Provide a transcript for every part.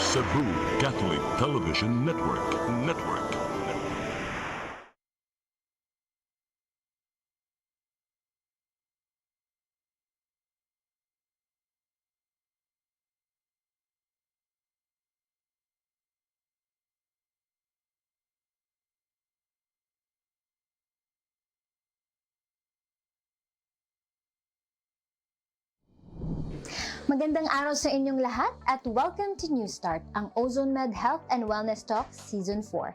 Cebu Catholic Television Network. Magandang araw sa inyong lahat at welcome to New Start, ang Ozone Med Health and Wellness Talk Season 4.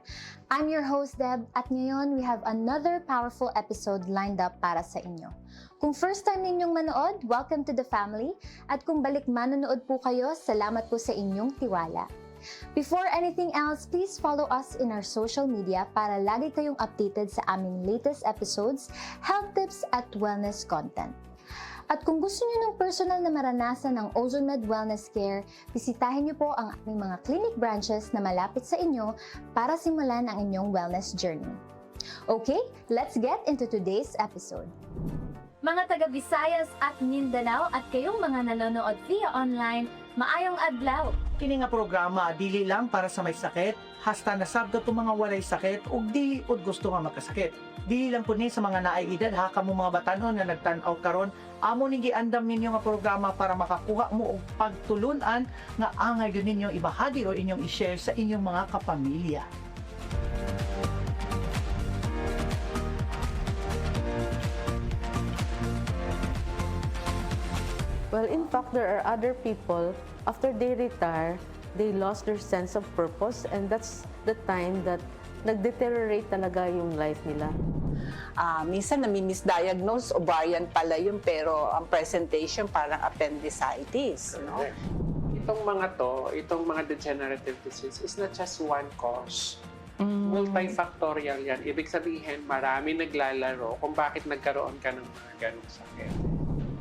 I'm your host Deb at ngayon we have another powerful episode lined up para sa inyo. Kung first time ninyong manood, welcome to the family at kung balik manonood po kayo, salamat po sa inyong tiwala. Before anything else, please follow us in our social media para lagi kayong updated sa aming latest episodes, health tips at wellness content. At kung gusto niyo ng personal na maranasan ng Ozone Med Wellness Care, bisitahin niyo po ang aming mga clinic branches na malapit sa inyo para simulan ang inyong wellness journey. Okay, let's get into today's episode. Mga taga Visayas at Mindanao at kayong mga nanonood via online, maayong adlaw! Kini nga programa dili lang para sa may sakit, hasta nasabda to mga walay sakit ug dili pod gusto nga makasakit. Dili lang po ni sa mga naay edad ha kamo mga batanon nga nagtan-aw karon, amo ni giandam ninyo nga programa para makakuha mo og pagtulunan nga angay gyud ninyo ibahagi o inyong i-share sa inyong mga kapamilya. Well, in fact, there are other people, after they retire, they lost their sense of purpose and that's the time that nag-deteriorate talaga yung life nila. Minsan nami-misdiagnose, ovarian pala yun, pero ang presentation parang appendicitis. No? Itong mga degenerative disease is not just one cause. Multifactorial yan. Ibig sabihin, marami naglalaro kung bakit nagkaroon ka ng mga ganong sakit.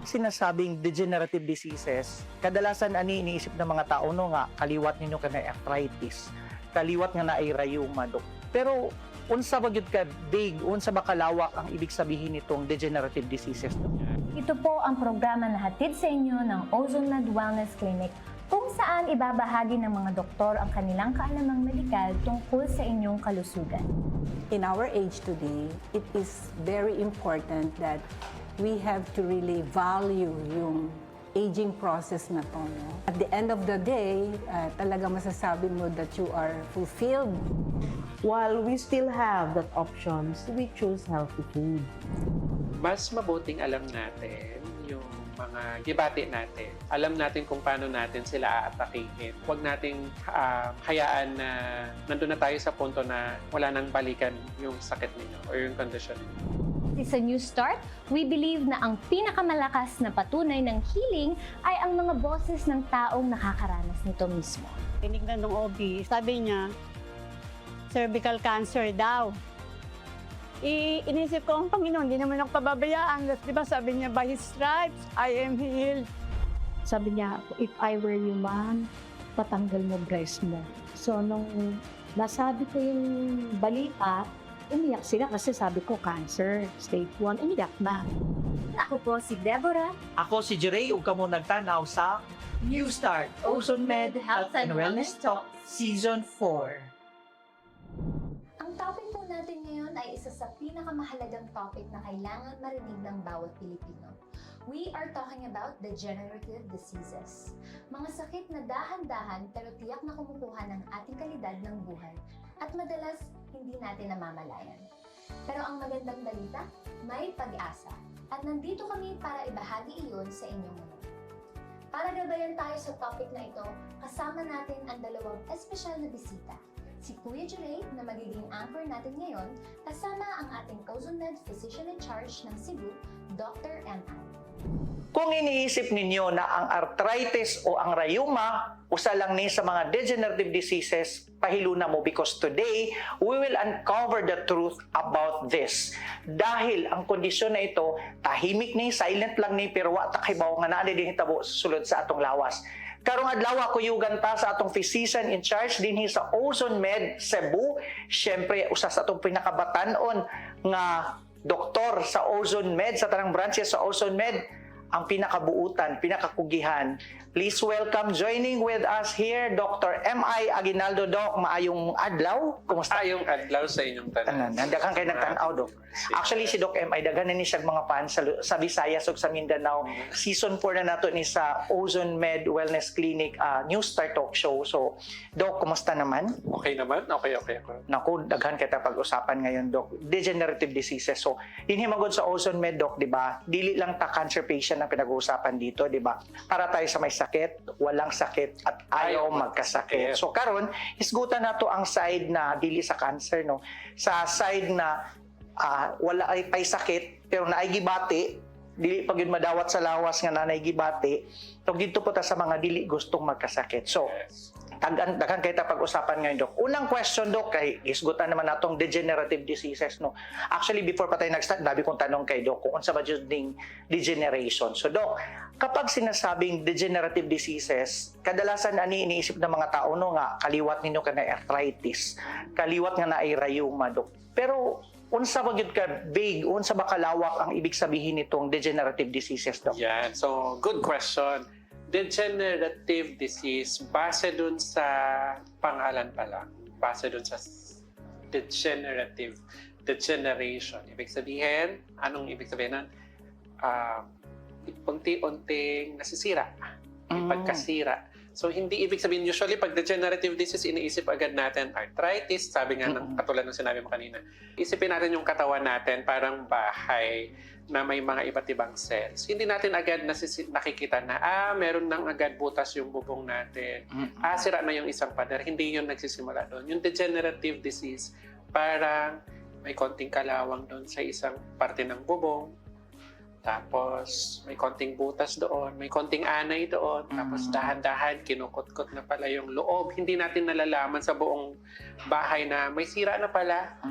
Sinasabing degenerative diseases, kadalasan ani iniisip ng mga tao no nga kaliwat ninyo ka na arthritis, kaliwat nga na ay rheuma dok. Pero unsa ba gyud ka big, unsa ba kalawak ang ibig sabihin nitong degenerative diseases? Ito po ang programa na hatid sa inyo ng Ozone Med Wellness Clinic kung saan ibabahagi ng mga doktor ang kanilang kaalamang medikal tungkol sa inyong kalusugan. In our age today, it is very important that we have to really value yung aging process na to. No? At the end of the day, talaga masasabi mo that you are fulfilled. While we still have that options, we choose healthy food. Mas mabuting alam natin yung mga gibati natin. Alam natin kung paano natin sila aatakihin. Huwag nating hayaan na nandun na tayo sa punto na wala nang balikan yung sakit ninyo or yung kondisyon ninyo. Sa New Start, we believe na ang pinakamalakas na patunay ng healing ay ang mga boses ng taong nakakaranas nito mismo. Tinignan ng OB, sabi niya, cervical cancer daw. Inisip ko, ang Panginoon, hindi naman ako pababayaan. Di ba sabi niya, by His stripes, I am healed. Sabi niya, if I were you, ma'am, patanggal mo breast mo. So, nung nasabi ko yung balita, umiyak sila kasi sabi ko, cancer, stage 1, umiyak na. Ako po si Deborah. Ako si Jeray ug kamo nagtanaw sa New Start Ozone Med Health and Wellness Talk Season 4. Ang topic po natin ngayon ay isa sa pinakamahalagang topic na kailangan marinig ng bawat Pilipino. We are talking about degenerative diseases. Mga sakit na dahan-dahan pero tiyak na kumukuha ng ating kalidad ng buhay at madalas hindi natin namamalayan. Pero ang magandang balita, may pag-asa. At nandito kami para ibahagi iyon sa inyong mga. Para gabayan tayo sa topic na ito, kasama natin ang dalawang espesyal na bisita. Si Kuya Jeray na magiging anchor natin ngayon, kasama ang ating Ozone Med Physician in Charge ng Cebu, Dr. M.I. Kung iniisip ninyo na ang arthritis o ang rheuma, usa lang ni sa mga degenerative diseases, pahilo na mo because today, we will uncover the truth about this. Dahil ang kondisyon na ito, tahimik ni, silent lang ni, pero wa takibaw nga na din hitabo sulod sa atong lawas. Karong adlaw kuyugan ta sa atong physician in charge dinhi sa Ozone Med Cebu. Syempre usa sa atong pinakabatan-on nga doktor sa Ozone Med sa tanang branches sa Ozone Med ang pinakabuutan, pinakakugihan. Please welcome, joining with us here, Dr. M.I. Aguinaldo. Doc, maayong adlaw. Kumusta? Yung adlaw sa inyong tanan. Nandakan kayo nagtanaw, Doc. Actually, si Doc M.I. daghan na ni siya mga fans sa Visayas ug sa Mindanao. Season 4 na nato ni sa Ozone Med Wellness Clinic New Star Talk Show. So, Doc, kumusta naman? Okay naman? Okay ako. Naku, daghan kita pag-usapan ngayon, Doc. Degenerative diseases. So, dinhimagod sa Ozone Med, Doc, di ba? Dili lang ta cancer patient ang pinag-uusapan dito, di ba? Para tayo sa may sakit, walang sakit, at ayaw magkasakit. So, karon isgutan na to ang side na dili sa cancer, no? Sa side na wala ay pay sakit, pero naay gibati, dili pag yun madawat sa lawas nga nanay gibati, tug dito po ta sa mga dili gustong magkasakit. So, daghan kay ta pag-usapan ngayon, Doc. Unang question, Doc, kay isgutan naman natong degenerative diseases, no. Actually, before pa tayo nag-start, dabi kong tanong kay Doc kung unsa ba jud ning degeneration. So, Doc, kapag sinasabing degenerative diseases, kadalasan ani iniisip ng mga tao, no, nga kaliwat ninyo ka na arthritis, kaliwat nga na ay rheuma, Doc. Pero unsa ba gyud ka vague, unsa ba kalawak ang ibig sabihin nitong degenerative diseases, Doc? Yan. So, good question. Degenerative disease, base dun sa pangalan pa lang, base dun sa degeneration. Ibig sabihin, anong ibig sabihin nun? Unti-unting nasisira, pagkasira. So, hindi ibig sabihin, usually pag degenerative disease, iniisip agad natin arthritis, sabi nga ng katulad ng sinabi mo kanina. Isipin natin yung katawan natin, parang bahay na may mga iba't ibang cells. Hindi natin agad nakikita na, meron nang agad butas yung bubong natin. Sira na yung isang pader. Hindi yun nagsisimula doon. Yung degenerative disease, parang may konting kalawang doon sa isang parte ng bubong. Tapos may konting butas doon, may konting anay doon. Tapos dahan-dahan, kinukot-kot na pala yung loob. Hindi natin nalalaman sa buong bahay na may sira na pala.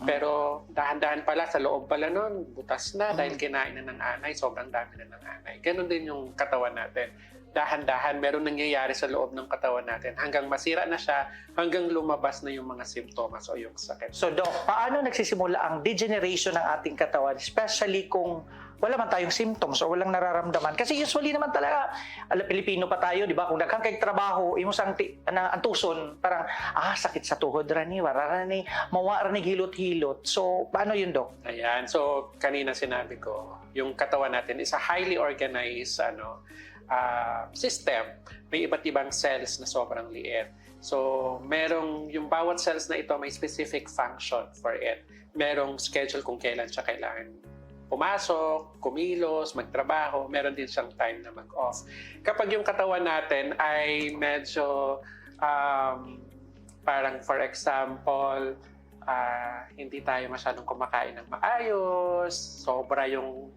Pero dahan-dahan pala, sa loob pala nun, butas na dahil kinain na ng anay, sobrang dami na ng anay. Ganon din yung katawan natin. Dahan-dahan, meron nangyayari sa loob ng katawan natin hanggang masira na siya, hanggang lumabas na yung mga simptomas o yung sakit. So, Doc, paano nagsisimula ang degeneration ng ating katawan, especially kung wala man tayong symptoms o walang nararamdaman? Kasi usually naman talaga, Pilipino pa tayo, di ba? Kung daghan kay trabaho, imo sang antuson, parang, sakit sa tuhod rani, wararani, mawarani hilot-hilot. So, paano yun, Doc? Ayan. So, kanina sinabi ko, yung katawan natin is a highly organized system. May iba't ibang cells na sobrang liit. So, merong yung bawat cells na ito may specific function for it. Merong schedule kung kailan siya kailangan pumasok, kumilos, magtrabaho. Meron din siyang time na mag-off. Kapag yung katawan natin ay medyo parang for example, hindi tayo masyadong kumakain ng maayos, sobra yung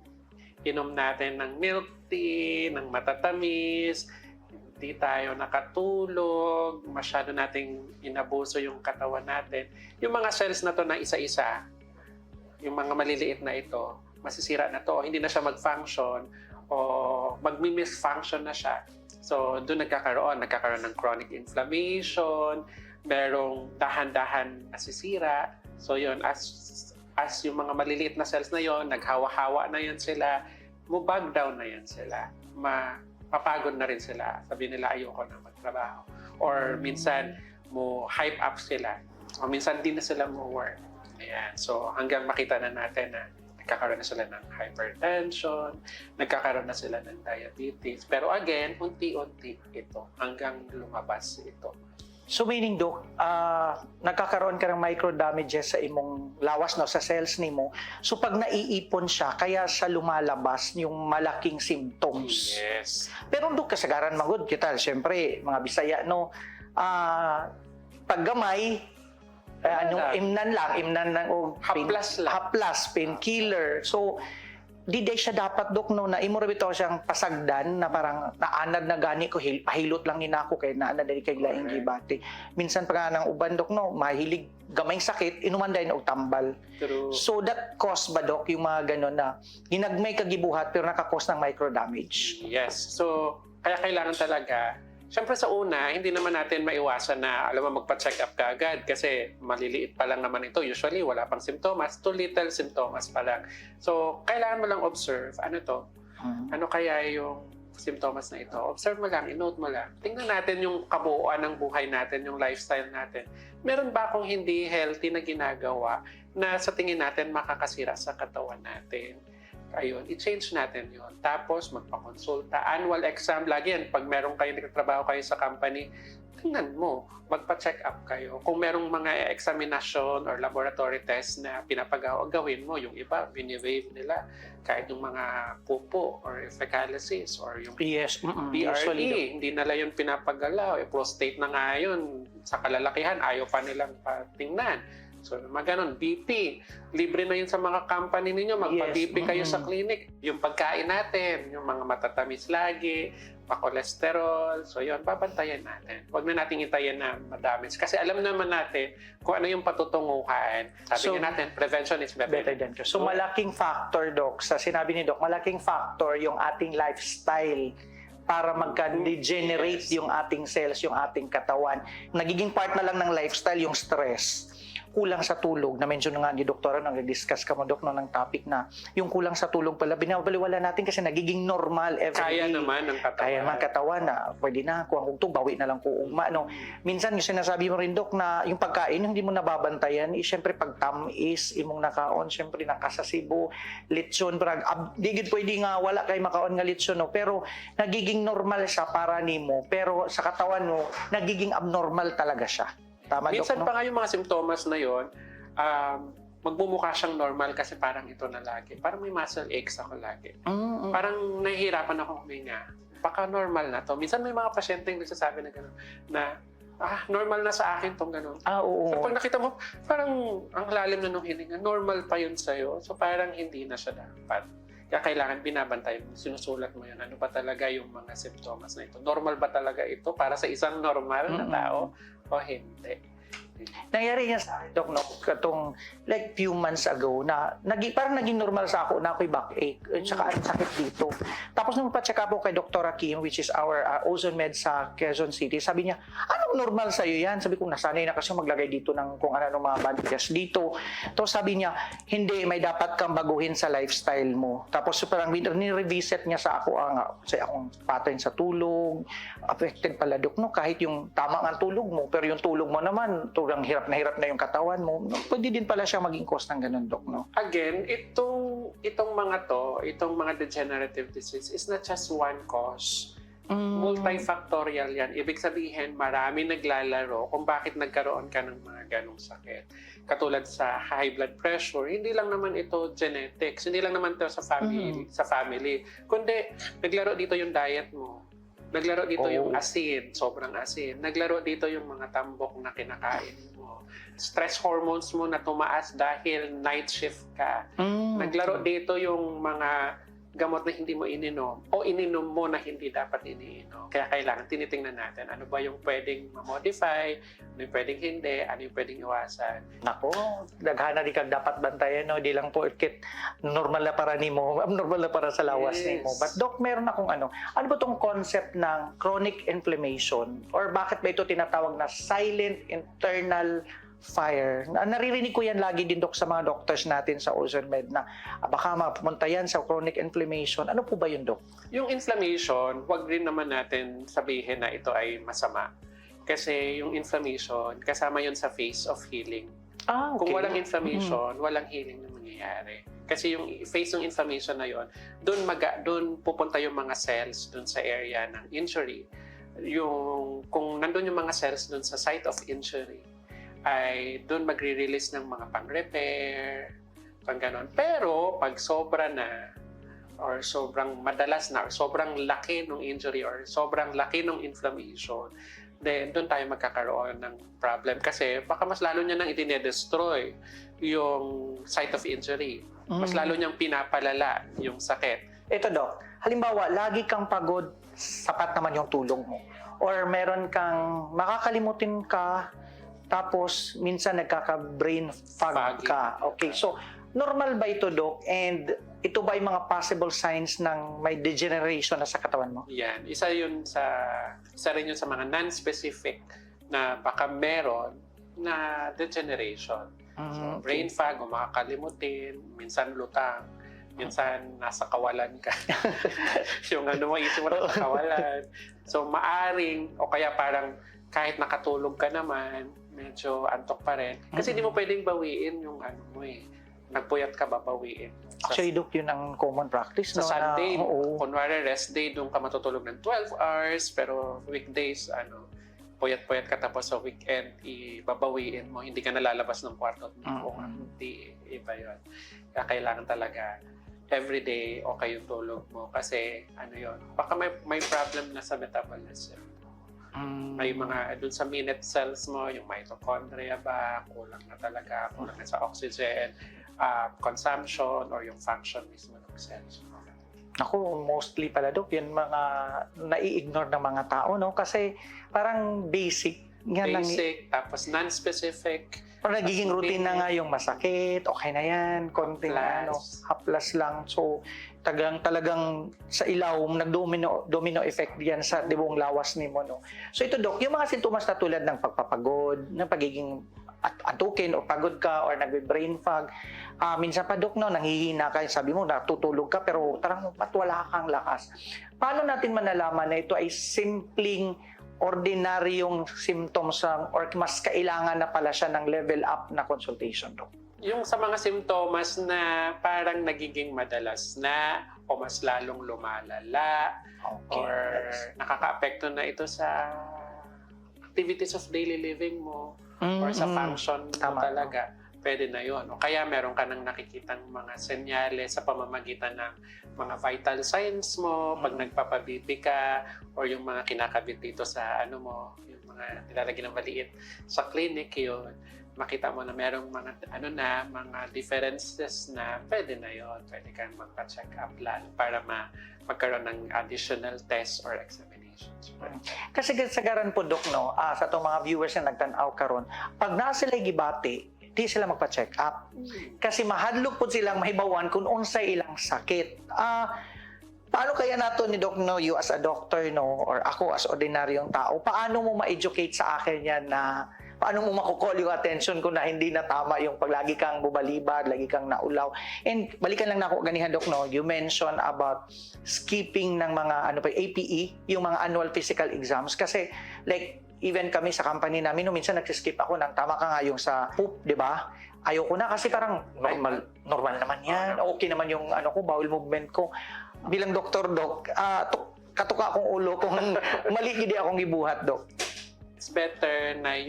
inom natin ng milk tea, ng matatamis, hindi tayo nakatulog, masyado nating inabuso yung katawan natin. Yung mga cells na to na isa-isa, yung mga maliliit na ito, masisira na to, hindi na siya mag-function o mag-misfunction na siya. So, doon nagkakaroon ng chronic inflammation, merong dahan-dahan nasisira. So, yun, as yung mga maliliit na cells na yon, naghawa-hawa na yan sila, mubag down na yan sila, mapapagod na rin sila, sabi nila ayoko na magtrabaho. Or minsan, mo hype up sila, o minsan di na sila mo work. Ayan. So, hanggang makita na natin na nagkakaroon na sila ng hypertension, nagkakaroon na sila ng diabetes. Pero again, unti-unti ito, hanggang lumabas ito. So meaning, Doc, nagkakaroon ka ng micro damages sa imong lawas, no, sa cells nimo. So pag naiipon siya, kaya siya lumalabas yung malaking symptoms. Yes. Pero Doc, kasagaran magud kita, syempre, mga Bisaya, no, paggamay, imnan lang, o haplas, painkiller. So, di siya dapat, Doc, no, na imo bitaw siyang pasagdan na parang naanad na gani ko, pahilot lang nina ako kay naanad dali kay laing gibati. Minsan pa nga ng uban, Doc, no, mahilig gamayng sakit, inuman dahil og tambal. True. So that cause ba, Doc, yung mga ganon na ginagmay kagibuhat pero nakakos ng micro damage? Yes. So, kaya kailangan talaga, siyempre sa una, hindi naman natin maiwasan na, alam mo, magpa-check up ka agad kasi maliliit pa lang naman ito. Usually, wala pang simptomas. Too little simptomas pa lang. So, kailangan mo lang observe, ano to? Ano kaya yung symptoms na ito? Observe mo lang, i-note mo lang. Tingnan natin yung kabuuan ng buhay natin, yung lifestyle natin. Meron ba akong hindi healthy na ginagawa na sa tingin natin makakasira sa katawan natin? Ayun, i-change natin yon. Tapos, magpakonsulta. Annual exam, lagi yan. Pag meron kayo, nagtatrabaho kayo sa company, tingnan mo, magpa-check up kayo. Kung merong mga examination or laboratory test na pinapagawa, gawin mo. Yung iba, binivave nila. Kahit yung mga pupo or fecalysis or yung Yes. PRE, hindi nila yun pinapagalaw. Prostate na nga yun. Sa kalalakihan, ayaw pa nilang patingnan. So, maganon, BP. Libre na yun sa mga company ninyo. Magpa-BP kayo sa clinic. Yung pagkain natin, yung mga matatamis lagi, pa-cholesterol. So, yun, babantayan natin. Huwag na natin itayin na madamage. Kasi alam naman natin kung ano yung patutunguhan. Sabi natin, prevention is better than cure. So, malaking factor, Doc, sa sinabi ni Doc, malaking factor yung ating lifestyle para magka-degenerate yung ating cells, yung ating katawan. Nagiging part na lang ng lifestyle yung stress. Kulang sa tulog. Na-mention nga ni Doktora nang nag-discuss ka mo, Dok, no, ng topic na yung kulang sa tulog pala, binabaliwala natin kasi nagiging normal every Kaya day. naman ng katawan. Kaya naman katawan na pwede na, kuha kong bawi na lang ko ugma. No? Minsan yung sinasabi mo rin, Dok, na yung pagkain, hindi mo nababantayan, syempre pag tamis, imong nakaon, syempre nakasasibo, lechon, di gid pwede nga wala kay makaon nga lechon, no? Pero nagiging normal siya para nimo, pero sa katawan mo, nagiging abnormal talaga siya. Tama, Minsan Dok, no? pa nga yung mga simptomas na yon, magmumukha siyang normal kasi parang ito na lagi. Parang may muscle aches ako lagi. Parang nahihirapan ako huminga. Baka normal na to. Minsan may mga pasyente yung nagsasabi na gano'n, na normal na sa akin tong gano'n. Oo. So pag nakita mo, parang ang lalim na nung hininga, normal pa yun sa'yo. So parang hindi na siya dapat. Kaya kailangan binabantay mo, sinusulat mo yun. Ano ba talaga yung mga simptomas na ito? Normal ba talaga ito para sa isang normal na tao o hindi? Nangyari niya sa akin, Dok, no? Katong like few months ago na parang naging normal sa ako na ako'y backache at saka ang sakit dito. Tapos nung pa-check up ako kay Dr. Kim, which is our Ozone Med sa Quezon City, sabi niya, anong normal sa'yo yan? Sabi ko, nasanay na kasi maglagay dito ng kung ano mga bandages dito. Tapos sabi niya, hindi, may dapat kang baguhin sa lifestyle mo. Tapos parang ni-revisit niya sa ako sa akong pattern sa tulog, affected pala, Dok, no? Kahit yung tama ang tulog mo, pero yung tulog mo naman, ang hirap na yung katawan mo, pwede din pala siya maging cause ng ganun, Dok, no? Again, itong mga degenerative disease is not just one cause. Multifactorial yan. Ibig sabihin, marami naglalaro kung bakit nagkaroon ka ng mga ganong sakit. Katulad sa high blood pressure, hindi lang naman ito genetics, hindi lang naman ito sa family, kundi naglaro dito yung diet mo. Naglaro dito yung asin, sobrang asin. Naglaro dito yung mga tambok na kinakain mo. Stress hormones mo na tumaas dahil night shift ka. Naglaro dito yung mga gamot na hindi mo ininom o ininom mo na hindi dapat iniinom. Kaya kailangan tinitingnan natin ano ba yung pwedeng ma-modify, ano yung pwedeng hindi, ano yung pwedeng iwasan. Nako, daghana di kag dapat bantayan, no? Di lang po ikit normal na para nimo, abnormal na para sa lawas nimo. But Doc, meron akong ano ba tong concept ng chronic inflammation or bakit ba ito tinatawag na silent internal fire? Naririnig ko yan lagi din, Dok, sa mga doctors natin sa Ozone Med na baka mapunta yan sa chronic inflammation. Ano po ba yun, Dok? Yung inflammation, wag rin naman natin sabihin na ito ay masama. Kasi yung inflammation, kasama yun sa phase of healing. Okay. Kung walang inflammation, walang healing na mangyayari. Kasi yung phase ng inflammation na yun, doon pupunta yung mga cells doon sa area ng injury. Kung nandun yung mga cells doon sa site of injury, ay doon magre-release ng mga pang-repair, pang-ganon. Pero pag sobra na, or sobrang madalas na, or sobrang laki ng injury, or sobrang laki ng inflammation, then doon tayo magkakaroon ng problem. Kasi baka mas lalo niya nang itine-destroy yung site of injury. Mas lalo niyang pinapalala yung sakit. Ito, Dok, halimbawa, lagi kang pagod, sapat naman yung tulog mo. Or meron kang makakalimutin ka, tapos minsan nagkaka-brain fog ka. Okay, so normal ba ito, Doc? And ito ba yung mga possible signs ng may degeneration na sa katawan mo? Yan. Isa rin yun sa mga non-specific na baka meron na degeneration. So, brain fog, o makakalimutin, minsan lutang. Minsan, nasa kawalan ka. Yung ano mo, isip mo nasa kawalan. So, maaring, o kaya parang kahit nakatulog ka naman, medyo antok pa rin. Kasi di mo pwedeng bawiin yung ano mo eh. Nagpuyat ka, babawiin. Actually, Dok, yun ang common practice. Sa no, Sunday, oo. kunwari rest day, doon ka matutulog ng 12 hours, pero weekdays, puyat-puyat ka tapos sa weekend, ibabawiin mo, hindi ka nalalabas ng kwarto. Hindi, iba yun. Kaya kailangan talaga everyday okay yung tulog mo kasi yun, baka may problem na sa metabolism. May mga doon sa minute cells mo, yung mitochondria ba, kulang na talaga, kulang na sa oxygen, consumption, or yung function mismo ng cells mo. Ako, mostly pala, Dok, yun mga nai-ignore ng mga tao, no? Kasi parang basic. Basic, tapos non-specific. Parang nagiging routine na nga yung masakit, okay na yan, konting haplas lang. So, talagang sa ilaw, nag-domino effect yan sa buong lawas ni mo. No? So ito, Dok, yung mga sintomas na tulad ng pagpapagod, ng pagiging antukin o pagod ka or nagbe-brain fog, minsan pa, Dok, no, nanghihina ka, sabi mo, natutulog ka, pero tarang wala kang lakas. Paano natin manalaman na ito ay simpleng ordinaryong symptoms or mas kailangan na pala siya ng level up na consultation, Dok? Yung sa mga simptomas na parang nagiging madalas na o mas lalong lumalala or nakaka-apekto na ito sa activities of daily living mo or sa function mo talaga, pwede na yun. O kaya meron ka nang nakikitang mga senyales sa pamamagitan ng mga vital signs mo, pag nagpapabibi ka, or yung mga kinakabit dito sa yung mga nilalagay ng maliit sa clinic, yun, makita mo na merong mga mga differences na pwede na yun. Pwede kang magpa-check up lalo para magkaroon ng additional tests or examinations. Kasi kasagaran po, Dok, no, sa itong mga viewers na nagtanaw karon, pag na sila gibati, di sila magpa-check up. Kasi mahadlok po silang mahibawan kung unsay ilang sakit. Paano kaya nato ni Doc, no, you as a doctor, no, or ako as ordinaryong tao, paano mo ma-educate sa akin yan na paano mo makukall yung attention ko na hindi na tama yung pag lagi kang bubalibad, lagi kang naulaw. And balikan lang na ako ganihan, Doc, no, you mentioned about skipping ng mga APE, yung mga annual physical exams. Kasi like, even kami sa company namin, minsan nagsiskip ako ng tama ka nga yung sa poop, di ba? Ayoko na kasi parang normal naman yan. Okay naman yung bowel movement ko. Bilang doktor, Doc, katuka akong ulo kung mali hindi akong ibuhat, Doc. It's better na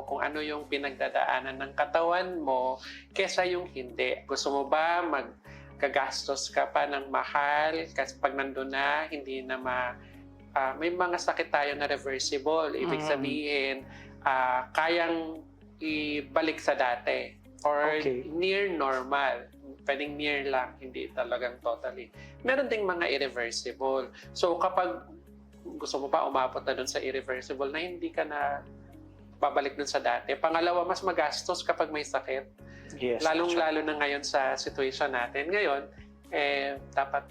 kung ano yung pinagdadaanan ng katawan mo kesa yung hindi. Gusto mo ba magkagastos ka pa ng mahal kasi pag nandun na, hindi na may mga sakit tayo na reversible. Ibig sabihin, kayang ibalik sa dati or near normal. Pwedeng near lang, hindi talagang totally. Meron ding mga irreversible. So kapag gusto mo pa umabot na dun sa irreversible na hindi ka na babalik dun sa dati. Pangalawa, mas magastos kapag may sakit. Yes, Lalong-lalo na ngayon sa situation natin. Ngayon, dapat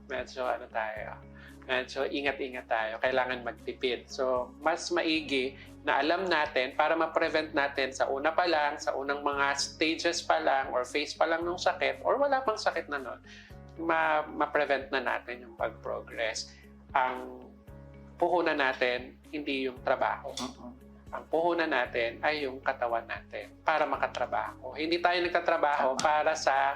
medyo ingat-ingat tayo. Kailangan magtipid. So, mas maigi na alam natin para ma-prevent natin sa una pa lang, sa unang mga stages pa lang or phase pa lang ng sakit or wala pang sakit na nun, ma-prevent na natin yung pag-progress. Ang puhunan natin, hindi yung trabaho. Ang puhunan natin ay yung katawan natin para makatrabaho. Hindi tayo nagtatrabaho para sa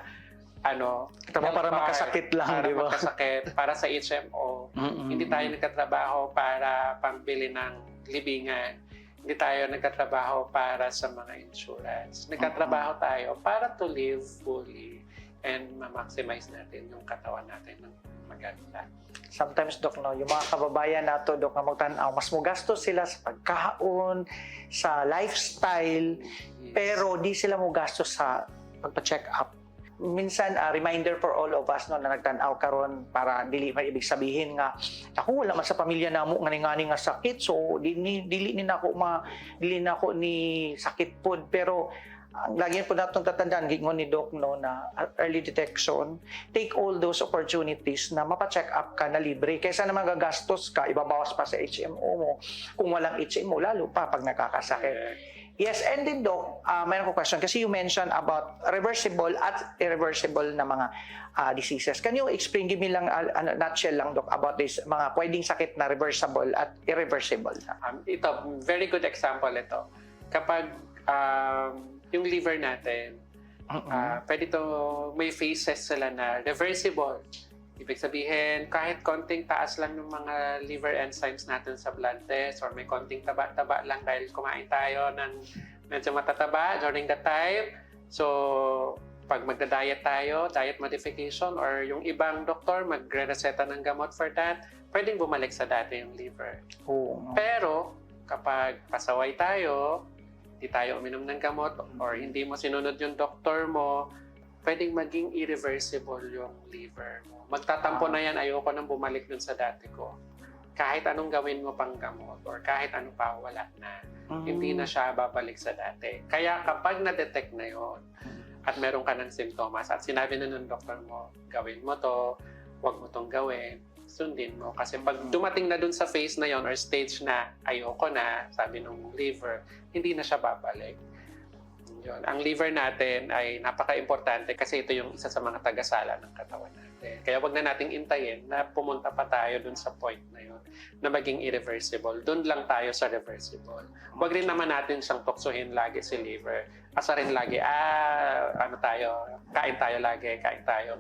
para makasakit lang, di ba? Para makasakit, para sa HMO. Hindi tayo nagtatrabaho para pambili ng libingan. Hindi tayo nagtatrabaho para sa mga insurance. Nagtatrabaho tayo para to live fully and ma-maximize natin yung katawan natin ng maganda. Sometimes, Doc, no, yung mga kababayan nato, Doc, na magtanaw, mas mugastos sila sa pagkaon, sa lifestyle, pero di sila mugastos sa pagpa-check up. Minsan, reminder for all of us, no, na nagtanaw karon para dili may ibig sabihin nga ako wala man sa pamilya namo ngani nga sakit, so dili na ako ni sakit pod. Pero ang lagi po natong tatandaan gingon ni Doc, no, na early detection, take all those opportunities na mapa-check up ka na libre kaysa na magagastos ka, ibabawas pa sa HMO mo kung walang HMO, lalo pa pag nakakasakit. Yes, and then Doc, mayroon ko question kasi you mentioned about reversible at irreversible na mga diseases. Can you explain, give me lang nutshell lang Doc about this mga pwedeng sakit na reversible at irreversible? Ito, very good example ito. Kapag yung liver natin, pwede to, may phases sila na reversible. Ibig sabihin, kahit konting taas lang ng mga liver enzymes natin sa blood test or may konting taba-taba lang dahil kumain tayo ng medyo matataba during that time. So, pag magda-diet tayo, diet modification, or yung ibang doktor magre-reseta ng gamot for that, pwedeng bumalik sa dati yung liver. Pero, kapag pasaway tayo, hindi tayo uminom ng gamot, or hindi mo sinunod yung doktor mo, pwedeng maging irreversible yung liver mo. Magtatampo na yan, ayoko nang bumalik dun sa dati ko. Kahit anong gawin mo pang gamot or kahit ano pa, wala na. Hindi na siya babalik sa dati. Kaya kapag na-detect na yon at meron ka ng simptomas at sinabi na ng doktor mo, gawin mo to, huwag mo tong gawin, sundin mo. Kasi pag dumating na dun sa phase na yon or stage na ayoko na, sabi ng liver, hindi na siya babalik. Yun. Ang liver natin ay napaka-importante kasi ito yung isa sa mga tagasala ng katawan natin. Kaya wag na nating intayin na pumunta pa tayo dun sa point na yun na maging irreversible. Dun lang tayo sa reversible. Wag rin naman natin siyang tuksohin lagi si liver. Asa rin lagi, kain tayo.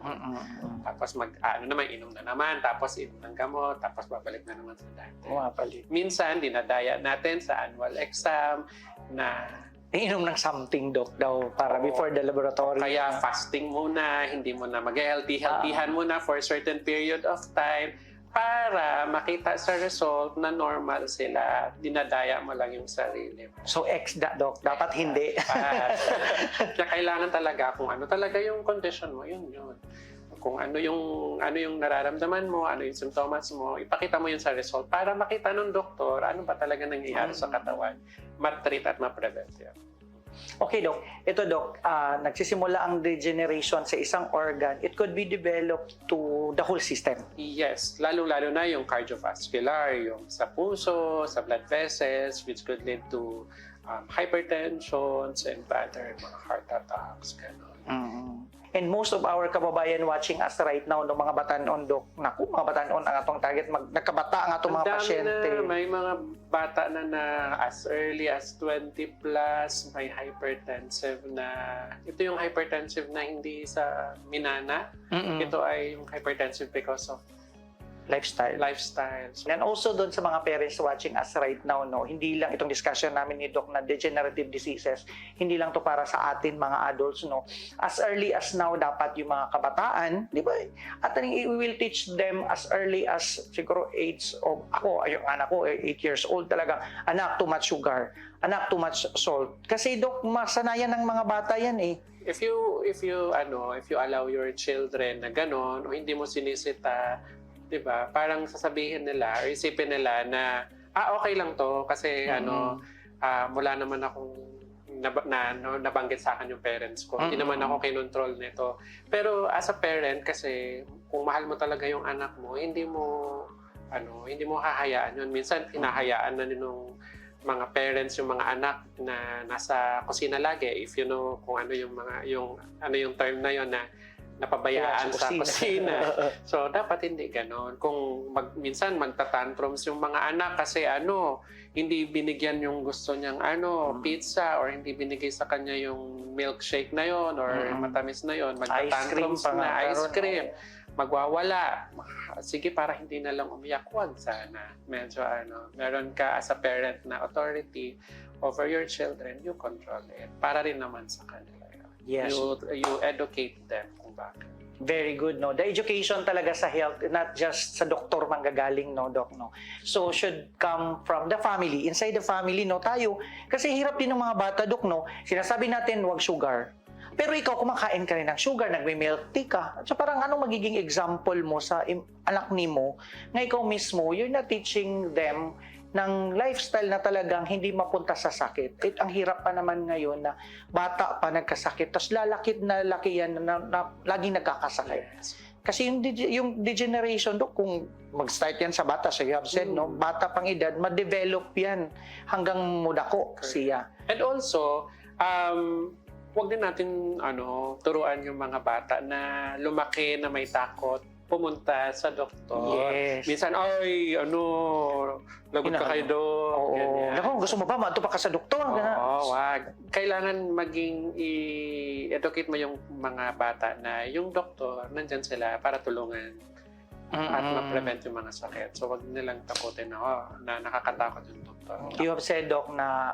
Tapos inom na naman, tapos inom ng gamot, tapos babalik na naman sa dati. Minsan, dinadaya natin sa annual exam na Inom ng something, Doc, daw, para before the laboratory. Kaya fasting muna, hindi mo na mag-healthy-healthyhan muna for a certain period of time para makita sa result na normal sila. Dinadaya mo lang yung sarili mo. So, Doc, dapat hindi. Kaya kailangan talaga kung ano talaga yung condition mo, yun. Kung ano yung nararamdaman mo, ano yung symptoms mo, ipakita mo yun sa result para makita ng doktor ano ba talaga nangyayari sa katawan, ma-treat at ma-prevent yan. Okay, Doc. Ito, Doc, nagsisimula ang degeneration sa isang organ. It could be developed to the whole system. Yes, lalo-lalo na yung cardiovascular, yung sa puso, sa blood vessels, which could lead to hypertensions and other mga heart attacks, gano'n. And most of our kababayan watching us right now, no, mga batanon, Doc, mga batanon ang atong target, nagkabata ang atong mga pasyente. May mga bata na as early as 20 plus, may hypertensive na, ito yung hypertensive na hindi sa minana, ito ay yung hypertensive because of lifestyle. And also doon sa mga parents watching us right now, no, hindi lang itong discussion namin ni Doc na degenerative diseases, hindi lang to para sa atin mga adults, no. As early as now, dapat yung mga kabataan, di ba? At we will teach them as early as siguro age of, yung anak ko, 8 years old talaga, anak, too much sugar, anak, too much salt. Kasi Doc, masanayan ng mga bata yan eh. If you allow your children na ganon, o hindi mo sinisita, diba? Parang sasabihin nila or isipin nila na okay lang to kasi mula naman akong nabanggit sa akin yung parents ko. Hindi naman ako kinontrol nito. Pero as a parent kasi kung mahal mo talaga yung anak mo, hindi mo hahayaan yun. Minsan hinahayaan na nung mga parents yung mga anak na nasa kusina lagi, if you know kung ano yung term na yon na napabayaan sa kusina. So, dapat hindi ganon. Kung minsan magtatantrums yung mga anak kasi hindi binigyan yung gusto niyang pizza or hindi binigay sa kanya yung milkshake na yon or matamis na yon, magtatantrums na ice cream. Magwawala. Sige, para hindi na lang umiyak, wag sana. Medyo meron ka as a parent na authority over your children, you control it. Para rin naman sa kanila. Yes. You educate them kung bakit. Very good, no? The education talaga sa health, not just sa doktor manggagaling, no, Doc, no? So, should come from the family. Inside the family, no, tayo. Kasi hirap din ng mga bata, Doc, no? Sinasabi natin, wag sugar. Pero ikaw, kumakain ka rin ng sugar, nagme-milk tea ka. So, parang anong magiging example mo sa anak ni mo na ikaw mismo, you're not teaching them ng lifestyle na talagang hindi mapunta sa sakit. Ang hirap pa naman ngayon na bata pa nagkasakit, tapos lalaki yan na laging nagkakasakit. Kasi yung degeneration, Dok, kung mag-start yan sa bata, so you have said, no, bata pang edad, ma-develop yan hanggang mudako siya. And also, huwag din natin turuan yung mga bata na lumaki na may takot pumunta sa doktor. Yes. Minsan, lagot ka kayo doon. Oo. ganyan. Naku, gusto mo ba mato pa ka sa doktor? Oo, wag. Kailangan maging i-educate mo yung mga bata na yung doktor, nandyan sila para tulungan at ma-prevent yung mga sakit. So, wag nilang takutin na nakakatakot yung doktor. You have said, Doc, na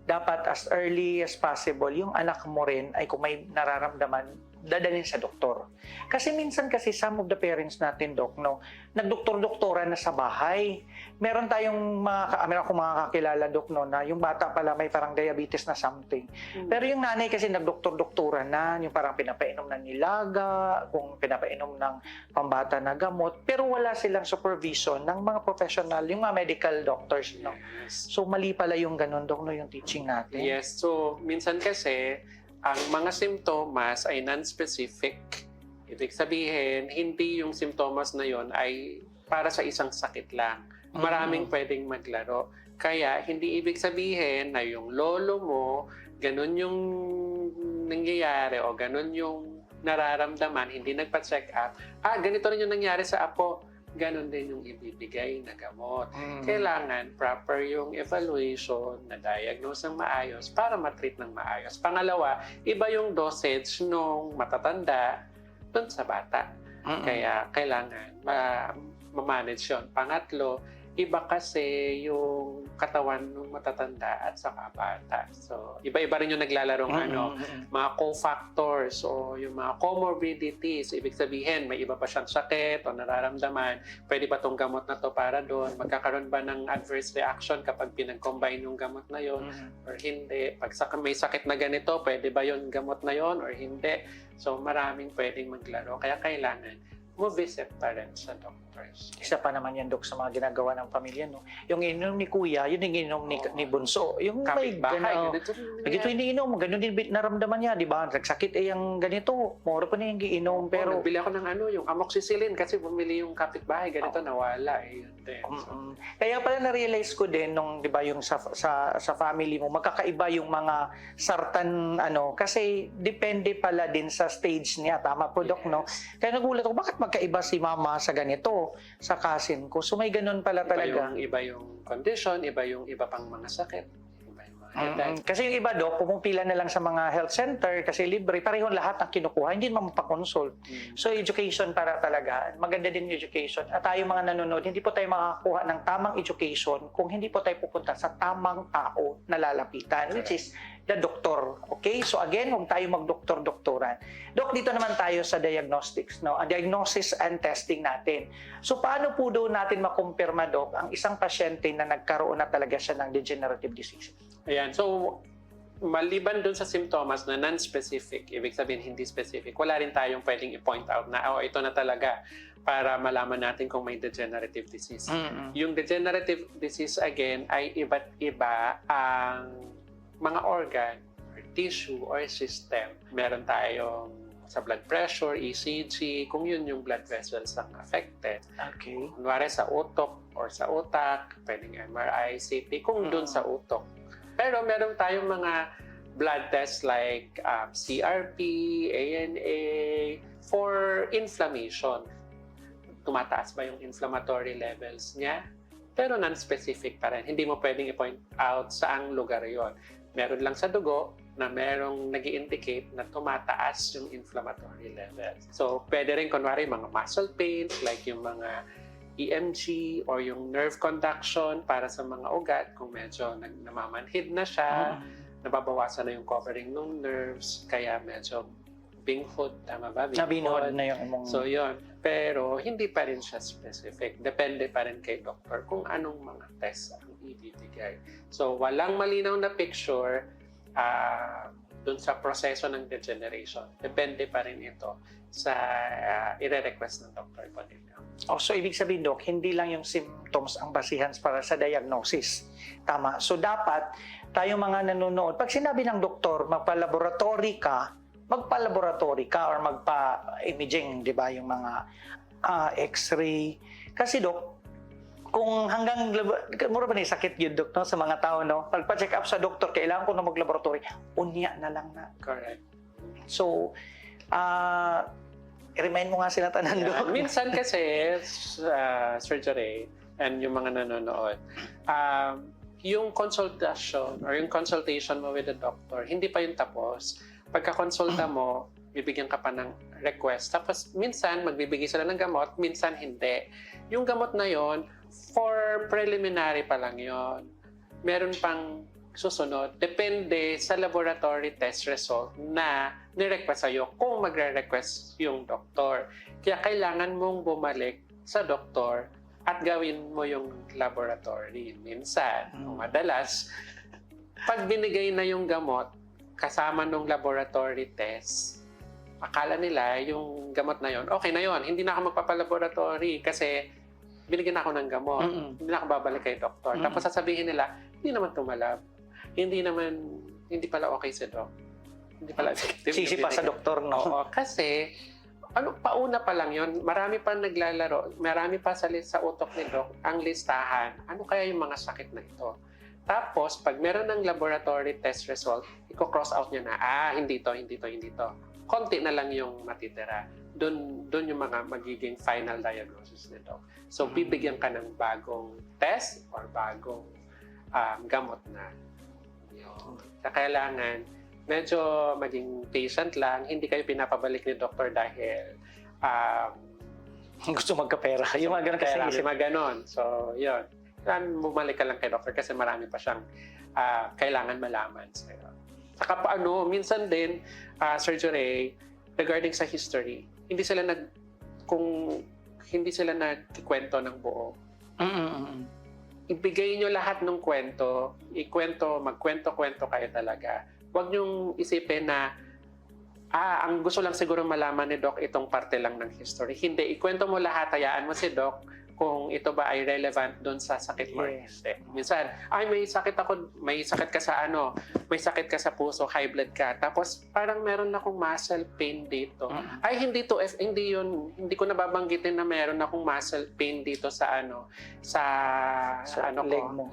dapat as early as possible, yung anak mo rin ay kung may nararamdaman, dadalhin sa doktor. Kasi minsan kasi some of the parents natin, Doc, no, nagdoktor-doktoran na sa bahay. Meron tayong meron akong mga kakilala, Doc, no, na yung bata pala may parang diabetes na something. Pero yung nanay kasi nagdoktor-doktoran na, yung parang pinapainom ng nilaga, kung pinapainom ng pambata na gamot, pero wala silang supervision ng mga professional, yung mga medical doctors, no. Yes. So mali pala yung ganun, Doc, no, yung teaching natin. Yes. So, minsan kasi, ang mga simptomas ay non-specific. Ibig sabihin, hindi yung simptomas na yon ay para sa isang sakit lang. Maraming pwedeng maglaro. Kaya, hindi ibig sabihin na yung lolo mo, ganun yung nangyayari o ganun yung nararamdaman, hindi nagpa-check up. Ganito rin yung nangyari sa apo. Ganon din yung ibibigay na gamot. Kailangan proper yung evaluation, na diagnose ng maayos para matreat ng maayos. Pangalawa, iba yung dosage nung matatanda dun sa bata. Kaya kailangan ma-manage yun. Pangatlo, iba kasi yung katawan ng matatanda at saka bata. So, iba-iba rin yung naglalarong mga cofactors o yung mga comorbidities. Ibig sabihin, may iba pa siyang sakit o nararamdaman. Pwede ba tong gamot na to para doon? Magkakaroon ba ng adverse reaction kapag pinag-combine yung gamot na yon or hindi? Pag may sakit na ganito, pwede ba yung gamot na yon or hindi? So, maraming pwedeng maglaro. Kaya kailangan mo visit pa rin sa doctors. Isa pa naman yan, Dok, sa mga ginagawa ng pamilya, no? Yung ininom ni Kuya, yun yung ininom ni Bunso. Yung may Kapit-bahay. ganito hindi inom, ganun din naramdaman niya, di ba? Nagsakit yung ganito, moro pa na yung giinom, pero... Nagbili ako ng yung amoxicillin kasi bumili yung kapitbahay, ganito nawala yun din. So, Kaya pala na-realize ko din nung, di ba, yung sa family mo, magkakaiba yung mga sartan, kasi depende pala din sa stage niya. Tama po, Dok, no? Kaya nagulat ako, bakit magkaiba si mama sa ganito, sa cousin ko? So may ganun pala talaga. Iba yung condition, iba yung iba pang mga sakit, iba yung mga headache. Kasi yung iba, Dok, pumupila na lang sa mga health center kasi libre, pareho lahat ang kinukuha, hindi naman mapakonsult. So education para talaga, maganda din yung education. At tayo mga nanonood, hindi po tayo makakakuha ng tamang education kung hindi po tayo pupunta sa tamang tao na lalapitan, which is the doktor. Okay? So again, huwag tayo mag-doktor-doktoran. Dok, dito naman tayo sa diagnostics, no? Ang diagnosis and testing natin. So paano po doon natin makumpirma, Dok, ang isang pasyente na nagkaroon na talaga siya ng degenerative disease? Ayan. So, maliban dun sa simptomas na non-specific, ibig sabihin hindi specific, wala rin tayong pwedeng i-point out na, ito na talaga para malaman natin kung may degenerative disease. Yung degenerative disease, again, ay iba't iba ang mga organ or tissue or system. Meron tayong sa blood pressure, ECG, kung yun yung blood vessels ang affected. Okay. Kunwari sa utok or sa utak, pwedeng MRI, CT, kung dun sa utok. Pero meron tayong mga blood tests like CRP, ANA, for inflammation. Tumataas ba yung inflammatory levels niya? Pero non-specific pa rin. Hindi mo pwedeng i-point out saang lugar yon. Meron lang sa dugo na merong nag-i-indicate na tumataas yung inflammatory levels. So, pwede rin kunwari mga muscle pains like yung mga EMG or yung nerve conduction para sa mga ugat kung medyo namamanhid na siya, nababawasan na yung covering ng nerves, kaya medyo binghod, tama ba? Binghod na yung mong... So, yun. Pero, hindi pa rin siya specific. Depende pa rin kay doktor kung anong mga test ang ibibigay. So, walang malinaw na picture dun sa proseso ng degeneration. Depende pa rin ito sa ire-request ng doktor po nila. So, ibig sabihin, Dok, hindi lang yung symptoms ang basihan para sa diagnosis. Tama. So, dapat tayong mga nanonood, pag sinabi ng doktor, magpa-laboratory ka, magpa-laboratory ka or magpa-imaging, di ba, yung mga x-ray. Kasi Dok, kung hanggang, mura ba ni sakit yun, Dok, no? Sa mga tao, no? Pagpa-check up sa doktor, kailangan ko na mag-laboratory, unya na lang na. Correct. So, i-remind mo nga sila tanan, Yeah. Dok. Minsan kasi, surgery, and yung mga nanonood, yung consultation or yung consultation mo with the doctor, hindi pa yung tapos. Pagka-consulta mo, bibigyan ka pa ng request. Tapos minsan, magbibigay sila ng gamot, minsan hindi. Yung gamot na yon for preliminary pa lang yon. Meron pang susunod. Depende sa laboratory test result na nirequest sa'yo kung magre-request yung doktor. Kaya kailangan mong bumalik sa doktor at gawin mo yung laboratory. Minsan, o madalas, pag binigay na yung gamot, kasama nung laboratory test, akala nila yung gamot na yon, okay na yon, hindi na ako magpapalaboratory kasi binigyan ako ng gamot. Hindi na ako babalik kay doktor. Tapos sasabihin nila, hindi naman tumalab. Hindi pala okay si doc. Hindi pala effective. Sisi pa sa doktor, no? Oo, kasi pauna pa lang yon, marami pa naglalaro, marami pa sa utok ni Doc ang listahan. Ano kaya yung mga sakit na ito? Tapos, pag meron ng laboratory test result, i-cross out niya na, hindi to. Konti na lang yung matitira. Doon yung mga magiging final diagnosis nito. So, bibigyan ka ng bagong test or bagong gamot na. Yun. Kailangan, medyo maging patient lang, hindi kayo pinapabalik ni doktor dahil gusto magkapera. Yung mga ganun kasi. mga ganon. So, yun. Kailangan bumalik ka lang kay doktor kasi marami pa siyang kailangan malaman sa'yo. Saka minsan din, surgery, regarding sa history, kung hindi sila nagkikwento ng buo. Ibigay nyo lahat ng kwento, magkwento-kwento kayo talaga. Huwag niyong isipin na, ang gusto lang siguro malaman ni Doc itong parte lang ng history. Hindi, ikwento mo lahat, hayaan mo si Doc kung ito ba ay relevant doon sa sakit mo. Yes. Minsan, may sakit ka sa may sakit ka sa puso, high blood ka. Tapos parang meron akong muscle pain dito. Hindi ko nababanggitin na meron akong muscle pain dito sa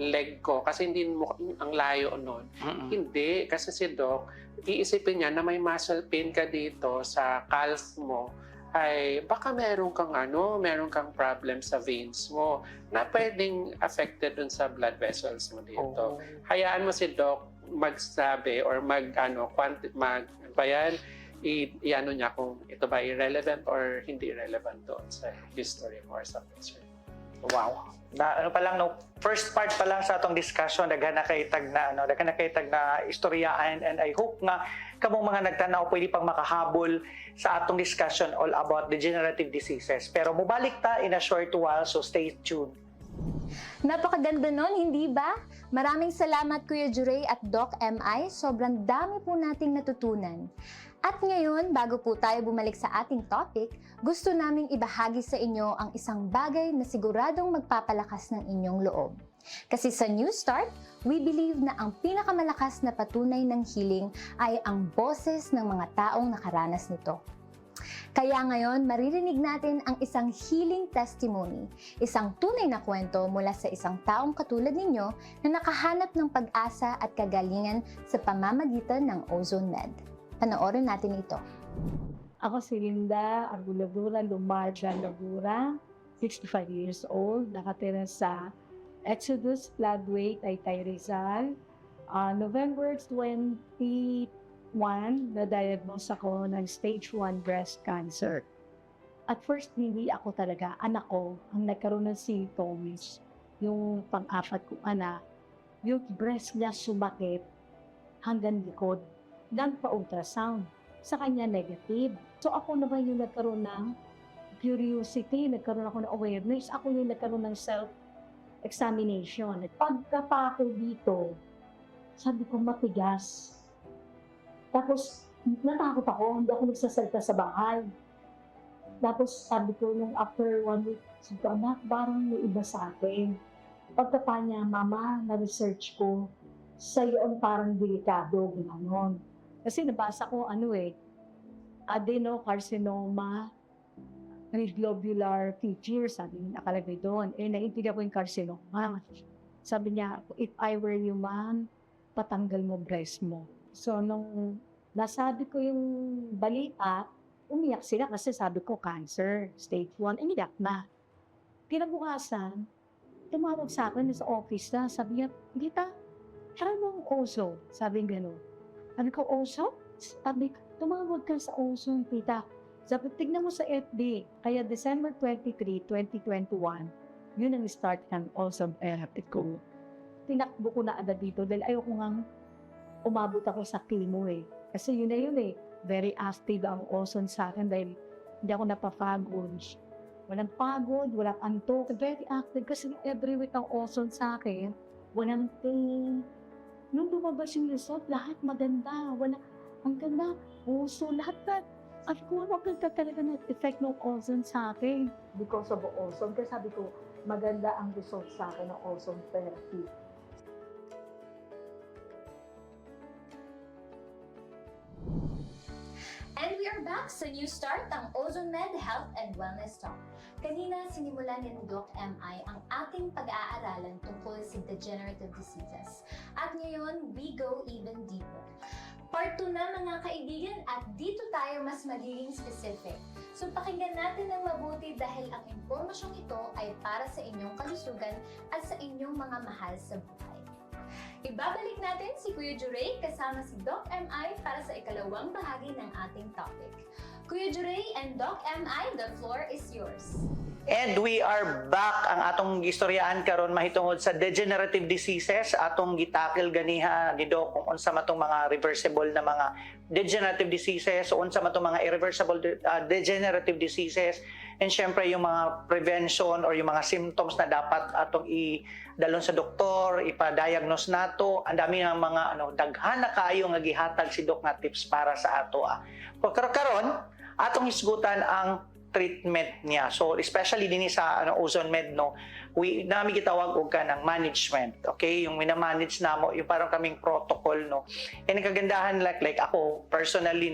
leg ko kasi hindi mo ang layo noon. Hindi kasi si Doc iisipin niya na may muscle pain ka dito sa calf mo, ay baka meron kang problem sa veins mo na pwedeng affected dun sa blood vessels mo dito. Hayaan mo si Doc magsabi or i-ano niya kung ito ba irrelevant or hindi relevant doon sa history mo or sa picture. Wow. First part pa lang sa atong discussion, daghan na kaitag na istoryaan, and I hope nga kamong mga nagtanaw pwede pang makahabol sa atong discussion all about degenerative diseases. Pero mubalik ta in a short while, so stay tuned. Napakaganda nun, hindi ba? Maraming salamat Kuya Juray at Doc MI. Sobrang dami po nating natutunan. At ngayon, bago po tayo bumalik sa ating topic, gusto naming ibahagi sa inyo ang isang bagay na siguradong magpapalakas ng inyong loob. Kasi sa New Start, we believe na ang pinakamalakas na patunay ng healing ay ang boses ng mga taong nakaranas nito. Kaya ngayon, maririnig natin ang isang healing testimony, isang tunay na kwento mula sa isang taong katulad ninyo na nakahanap ng pag-asa at kagalingan sa pamamagitan ng Ozone Med. Panoorin natin ito. Ako si Linda Arguladura Lumarja Lagura, 65 years old, nakatira sa Exodus Floodway, Taytay Rizal. November 21, na-diagnose ako ng stage 1 breast cancer. At first, hindi ako talaga, anak ko, ang nagkaroon ng symptoms. Yung pang-apat kong anak, yung breast niya sumakit hanggang likod. Nagpa-ultrasound. Sa kanya negative. So ako naman yung nagkaroon ng curiosity, nagkaroon ako ng awareness, ako yung nagkaroon ng self-examination. Pagka ko dito, sabi ko matigas. Tapos natakot ako, hindi ako nagsasalita sa bahay. Tapos sabi ko nung after 1 week, sabi ko, anak, parang may iba sa akin. Pagkapa niya, mama, na-research ko, sa iyon parang delikado, gano'n. Kasi nabasa ko adenocarcinoma, globular feature, sabi niya nakalagay doon. Naintindihan ko yung carcinoma. Sabi niya, if I were you, ma'am, patanggal mo breast mo. So, nung nasabi ko yung balita, umiyak sila kasi sabi ko, cancer, stage 1, umiyak na. Kinabukasan, tumawag sa akin sa office na, sabi niya, Gita, kaya mo ang OZO? Sabi niya gano'n. Sabi ko, OZO? Sabi, tumawag ka sa OZO, tita. Sabi, tignan mo sa FB. Kaya December 23, 2021, yun ang start ng OZO therapy ko. Tinakbo ko na agad dito dahil ayoko nga umabot ako sa chemo eh. Kasi yun na yun eh. Very active ang ozone sa akin dahil hindi ako napapagod. Walang pagod, walang antok. Very active kasi every week ang ozone sa akin. Walang pain. Nung lumabas yung result, lahat maganda. Ang ganda. Puso, lahat na. Sabi ko, maganda talaga na effect ng ozone sa akin. Because of ozone. Kasi sabi ko, maganda ang result sa akin ng ozone therapy. And we are back sa New Start, ang Ozone Med Health and Wellness Talk. Kanina, sinimulan ni Doc MI ang ating pag-aaralan tungkol sa degenerative diseases. At ngayon, we go even deeper. Part 2 na mga kaibigan at dito tayo mas magiging specific. So pakinggan natin ng mabuti dahil ang impormasyong ito ay para sa inyong kalusugan at sa inyong mga mahal sa buhay. Ibabalik natin si Kuya Juray kasama si Doc MI para sa ikalawang bahagi ng ating topic. Kuya Juray and Doc MI, the floor is yours. And we are back ang atong gistoryaan karon mahitungod sa degenerative diseases atong gitakil ganiha ni Doc kung unsa matong mga reversible na mga degenerative diseases o unsa matong mga irreversible degenerative diseases and syempre yung mga prevention or yung mga symptoms na dapat atong idalon sa doktor, ipa-diagnose nato. Ang dami nga mga daghan na kaayo nga gihatag si Doc nga tips para sa ato. Pero karon atong isgutan ang treatment niya. So especially din sa Ozone Med nami gitawag og kanang management. Okay, yung minamanage namo yung parang kaming protocol And ang kagandahan like ako personally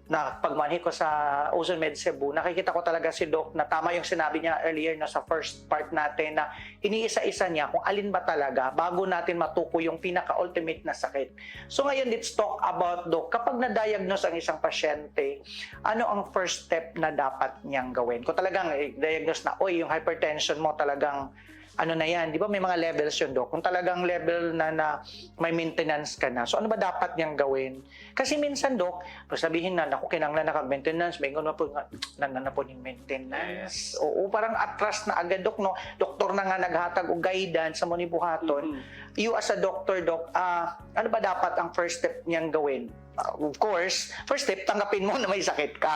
na pagmanhi ko sa Ozone Med Cebu, nakikita ko talaga si Doc na tama yung sinabi niya earlier sa first part natin na iniisa-isa niya kung alin ba talaga bago natin matukoy yung pinaka-ultimate na sakit. So ngayon, let's talk about Doc. Kapag na-diagnose ang isang pasyente, ano ang first step na dapat niyang gawin? Kung talagang diagnose na, yung hypertension mo talagang na yan, di ba may mga levels yun, Doc? Kung talagang level na may maintenance ka na, so ano ba dapat niyang gawin? Kasi minsan, Doc, sabihin na, naku, kinanglan na kag-maintenance, may gano'n po na po yung maintenance. Oo, parang atras na agad, Doc, Doktor na nga naghatag o guidance sa buhaton. You as a doctor, Doc, ano ba dapat ang first step niyang gawin? Of course, first step, tanggapin mo na may sakit ka.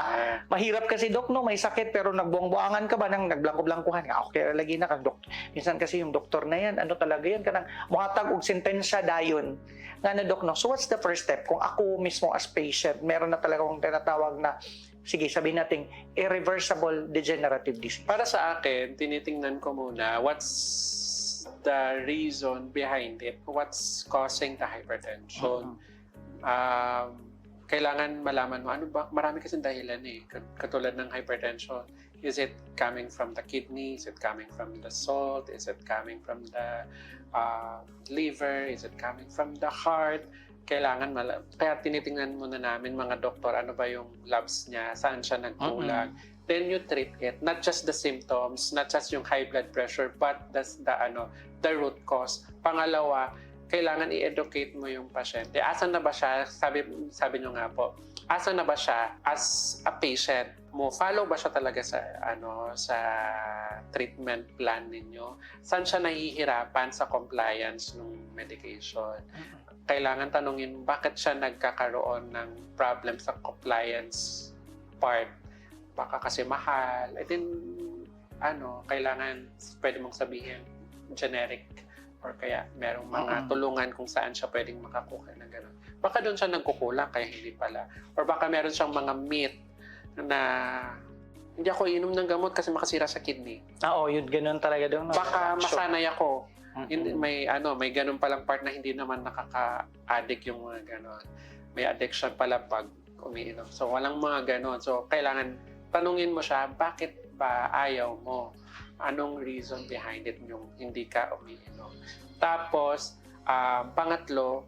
Mahirap kasi, Doc, may sakit, pero nagbuang-buangan ka ba, nagblanko-blankuhan ka, okay, lagi na kang doktor. Minsan kasi yung doktor na yan, talaga yan, kanang muhatag og sentensya dayon. Nga na, Doc, so what's the first step? Kung ako mismo as patient, meron na talaga akong tinatawag na, sige, sabihin natin, irreversible degenerative disease. Para sa akin, tinitingnan ko muna what's the reason behind it, what's causing the hypertension. Kailangan malaman mo, ano ba? Marami kasing dahilan katulad ng hypertension. Is it coming from the kidney? Is it coming from the salt? Is it coming from the liver? Is it coming from the heart? Kailangan kaya tinitingnan muna namin mga doktor, ano ba yung labs niya, saan siya nagkulang. Then you treat it, not just the symptoms, not just yung high blood pressure, but the root cause. Pangalawa, kailangan i-educate mo yung pasyente. Asan na ba siya? Sabi nyo nga po, asan na ba siya as a patient mo? Follow ba siya talaga sa treatment plan ninyo? Saan siya nahihirapan sa compliance ng medication? Kailangan tanungin bakit siya nagkakaroon ng problem sa compliance part. Baka kasi mahal. And then, kailangan, pwede mong sabihin, generic or kaya merong mga tulungan kung saan siya pwedeng makakuha ng gano'n. Baka doon siya nagkukulang, kaya hindi pala. Or baka meron siyang mga myth na hindi ako inom ng gamot kasi makasira sa kidney. Yun, gano'n talaga doon. Baka masanay ako. May ganun palang part na hindi naman nakaka-addict yung mga gano'n. May addiction pala pag umiinom. So, walang mga ganon. So, kailangan tanungin mo siya, bakit ba ayaw mo? Anong reason behind it yung hindi ka umiinom? Tapos, pangatlo,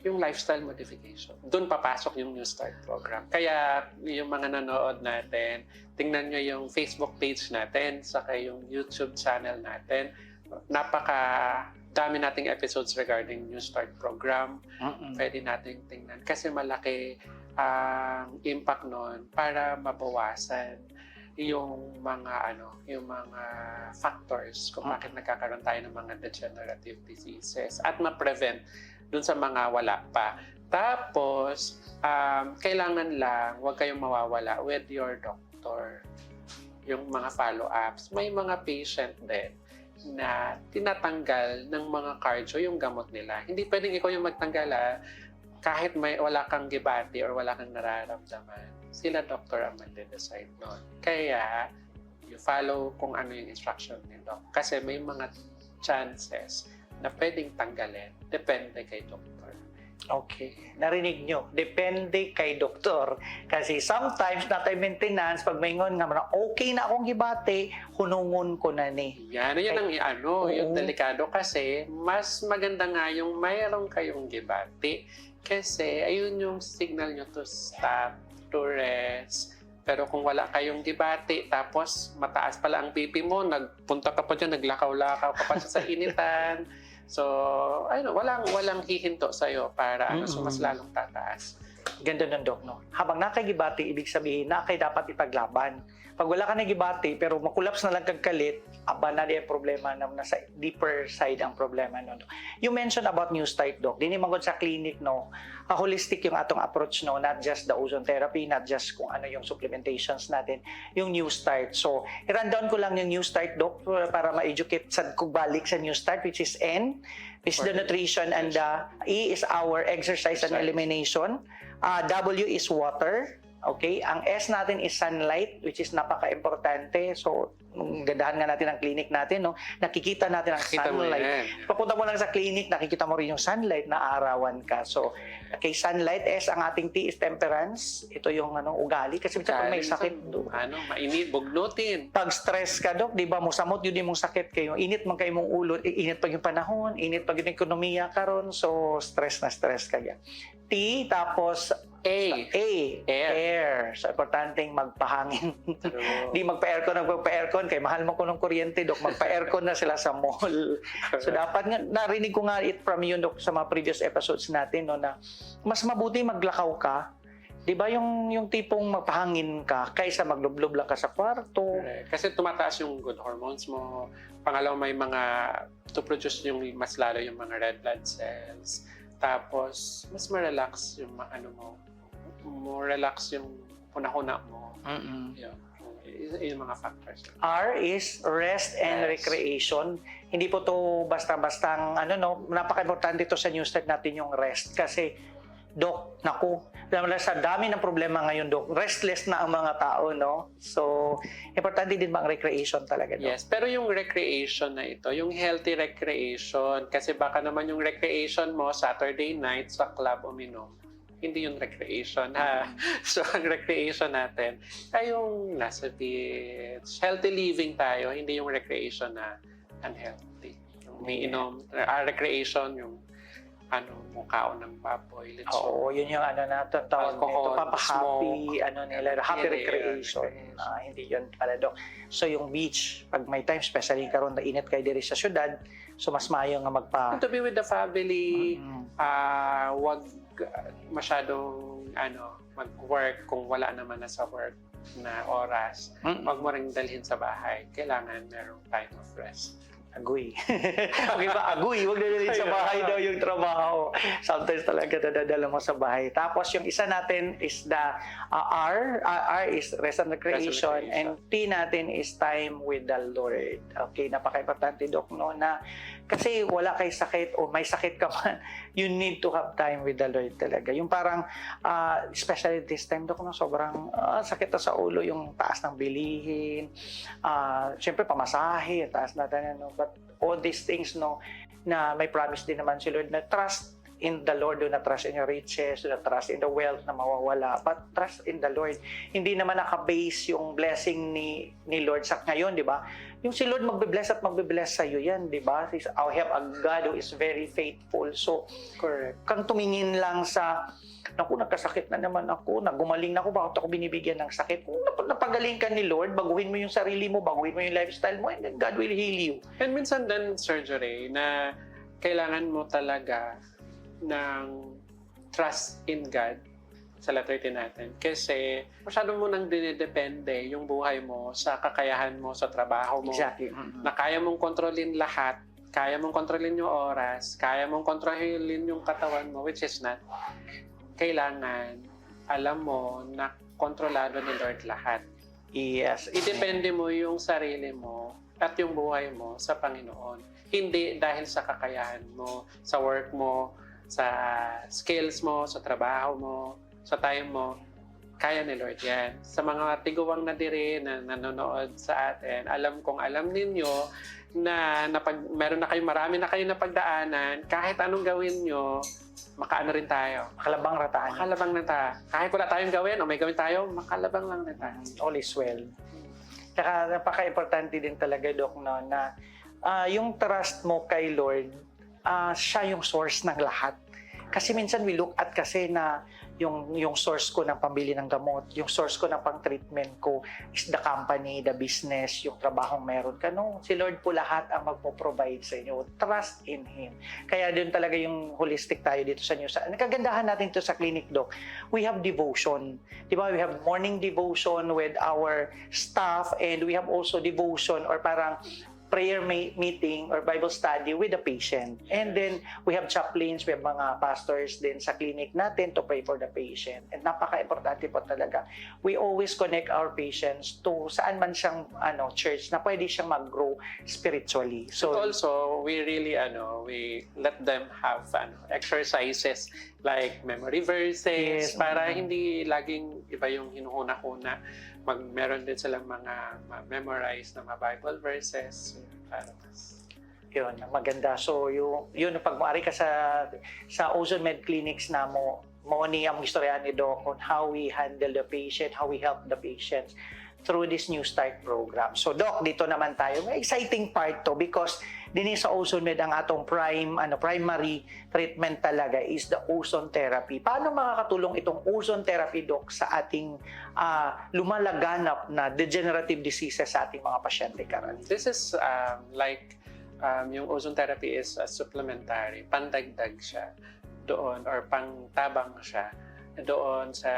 yung lifestyle modification. Doon papasok yung New Start program. Kaya yung mga nanood natin, tingnan nyo yung Facebook page natin, saka yung YouTube channel natin. Dami nating episodes regarding New Start program. Pwede nating tingnan kasi malaki ang impact nun para mabawasan yung mga factors kung bakit nagkakaroon tayo ng mga degenerative diseases at ma-prevent dun sa mga wala pa. Tapos, kailangan lang, huwag kayong mawawala with your doctor. Yung mga follow-ups. May mga patient din na tinatanggal ng mga cardio yung gamot nila. Hindi pwedeng ikaw yung magtanggal kahit wala kang gibati or wala kang nararamdaman. Sila doctor ang mag-decide nun. Kaya, you follow kung ano yung instruction ni doc. Kasi may mga chances na pwedeng tanggalin. Depende kay doktor. Okay. Narinig nyo. Depende kay doktor. Kasi sometimes, natay maintenance, pag may ngon nga, okay na akong gibati, hunungon ko na ni. Yan ang yung delikado kasi mas maganda nga yung mayroong kayong gibati. Kasi ayun yung signal nyo to stop, to rest. Pero kung wala kayong gibati, tapos mataas pala ang BP mo, nagpunta ka pa dyan, naglakaw-lakaw ka pa sa initan. So, walang hihinto sa'yo para so mas lalong tataas. Ganda ng doc, no? Habang nakagibati, ibig sabihin, nakay dapat ipaglaban. Pag wala ka nagibati, pero makulaps na lang kagkalit, na di ang problema na nasa deeper side ang problema. No? You mentioned about New Start, doc. Dinimagod sa clinic, no? Holistic yung atong approach, no? Not just the ozone therapy, not just kung ano yung supplementations natin, yung New Start. So, i-rundown ko lang yung New Start, doc, para ma-educate kung balik sa New Start, which is N, which is the nutrition, and the E is our exercise and elimination. W is water. Okay? Ang S natin is sunlight, which is napaka-importante. So, gandahan nga natin ang clinic natin, no? Nakikita natin ang sunlight. Papunta mo lang sa clinic, nakikita mo rin yung sunlight, naarawan ka. So, kay sunlight, S, ang ating T is temperance. Ito yung ugali. Kasi pag may sakit, mainit, bugnutin. Pag stress ka, dok, di ba, musamot yun yung sakit kayo. Init man kayo mong ulo, init pag yung panahon, init pag yung ekonomiya karon, so stress na stress kaya. T, tapos Air. So, importanteng magpahangin. Di magpa-aircon, magpa-aircon. Kaya mahal mo ko ng kuryente, dok. Magpa-aircon na sila sa mall. So, dapat nga, narinig ko nga it from you, dok, sa mga previous episodes natin, no, na mas mabuti maglakaw ka. Di ba yung tipong magpahangin ka kaysa maglublob lang ka sa kwarto. Kasi tumataas yung good hormones mo. Pangalawa, may to produce yung mas lalo yung mga red blood cells. Tapos, mas ma-relax yung more relax yung hunahuna mo. Yung mga factors. R is rest and recreation. Hindi po to basta-bastang napaka-importante to sa New Start natin yung rest. Kasi, Dok, sa dami ng problema ngayon, Dok, restless na ang mga tao, no? So, importante din bang recreation talaga, Dok? Yes, pero yung recreation na ito, yung healthy recreation, kasi baka naman yung recreation mo, Saturday night sa club uminom, hindi yung recreation, ha? So, ang recreation natin ay yung nasa beach. Healthy living tayo, hindi yung recreation na unhealthy. Yung umiinom, recreation, yung mukhaon ng baboy, lechon. Oo, yun yung tawag nito, happy, happy recreation. Hindi yun pala, Dok. So, yung beach, pag may time, especially karon na init kayo diri sa syudad, so mas maayo nga To be with the family, wag masyadong mag-work kung wala naman na sa work na oras. Wag mo ring dalhin sa bahay. Kailangan merong time of rest. Agoy. Okay ba? Agoy. Huwag dadalhin sa bahay daw yung trabaho. Sometimes talaga dadala mo sa bahay. Tapos yung isa natin is the R. R is rest and recreation. And T natin is time with the Lord. Okay, napaka-importante, Dok, no? Na kasi wala kay sakit o may sakit ka man, you need to have time with the Lord talaga. Yung parang, especially this time, Dok, no? Sobrang sakit na sa ulo, yung taas ng bilihin. Siyempre, pamasahe, taas natin, but all these things, no, na may promise din naman si Lord na trust in the Lord. Do not trust in your riches, do not trust in the wealth na mawawala, but trust in the Lord. Hindi naman naka-base yung blessing ni Lord sa ngayon, di ba? Yung si Lord magbe-bless at magbe-bless sa iyo yan, di ba? I have a God who is very faithful. So, Correct. kang tumingin lang sa, naku, nagkasakit na naman ako, nagumaling na ako, bakit ako binibigyan ng sakit? Kung napagaling ka ni Lord, baguhin mo yung sarili mo, baguhin mo yung lifestyle mo, and then God will heal you. And minsan din, Sir Ray, na kailangan mo talaga ng trust in God sa letter T natin. Kasi masyado mo nang dinidepende yung buhay mo sa kakayahan mo, sa trabaho mo. Exactly. Na kaya mong kontrolin lahat, kaya mong kontrolin yung oras, kaya mong kontrolin yung katawan mo, which is not. Kailangan, alam mo na kontrolado ni Lord lahat. Yes. Idepende mo yung sarili mo at yung buhay mo sa Panginoon. Hindi dahil sa kakayahan mo, sa work mo, sa skills mo, sa trabaho mo, sa time mo. Kaya ni Lord yan. Sa mga tiguwang na diri na nanonood sa atin, alam ninyo na meron na kayo, marami na kayo napagdaanan, kahit anong gawin nyo, makaano rin tayo. Makalabang rataan. Makalabang na tayo. Kahit wala tayong gawin o may gawin tayo, makalabang lang na tayo. All is well. Saka napaka-importante din talaga, Doc, no, na yung trust mo kay Lord, siya yung source ng lahat. Kasi minsan we look at kasi na yung source ko ng pambili ng gamot, yung source ko ng pang-treatment ko is the company, the business, yung trabahong meron ka. No, si Lord po lahat ang magpo-provide sa inyo. Trust in Him. Kaya doon talaga yung holistic tayo dito sa news. Ang kagandahan natin ito sa clinic, Doc, we have devotion. Di ba? We have morning devotion with our staff, and we have also devotion or parang prayer meeting or Bible study with the patient. And then, we have chaplains, we have mga pastors din sa clinic natin to pray for the patient. And napaka-importante po talaga. We always connect our patients to saan man siyang church na pwede siyang mag-grow spiritually. So also, we really we let them have exercises like memory verses, Yes. para hindi laging iba yung hinuhuna-huna. Meron din silang mga memorize na mga Bible verses. Para mas Yun, maganda. So, yun pag maari ka sa Ozone Med Clinics na mo ni ang istorya ni Doc on how we handle the patient, how we help the patients through this New Start program. So, Doc, dito naman tayo. May exciting part to because din sa Ozone Med ang atong primary treatment talaga is the ozone therapy. Paano makakatulong itong ozone therapy, Doc, sa ating lumalaganap na degenerative diseases sa ating mga pasyente karaniwan? this is yung ozone therapy is supplementary, pandagdag siya doon or pangtabang siya doon sa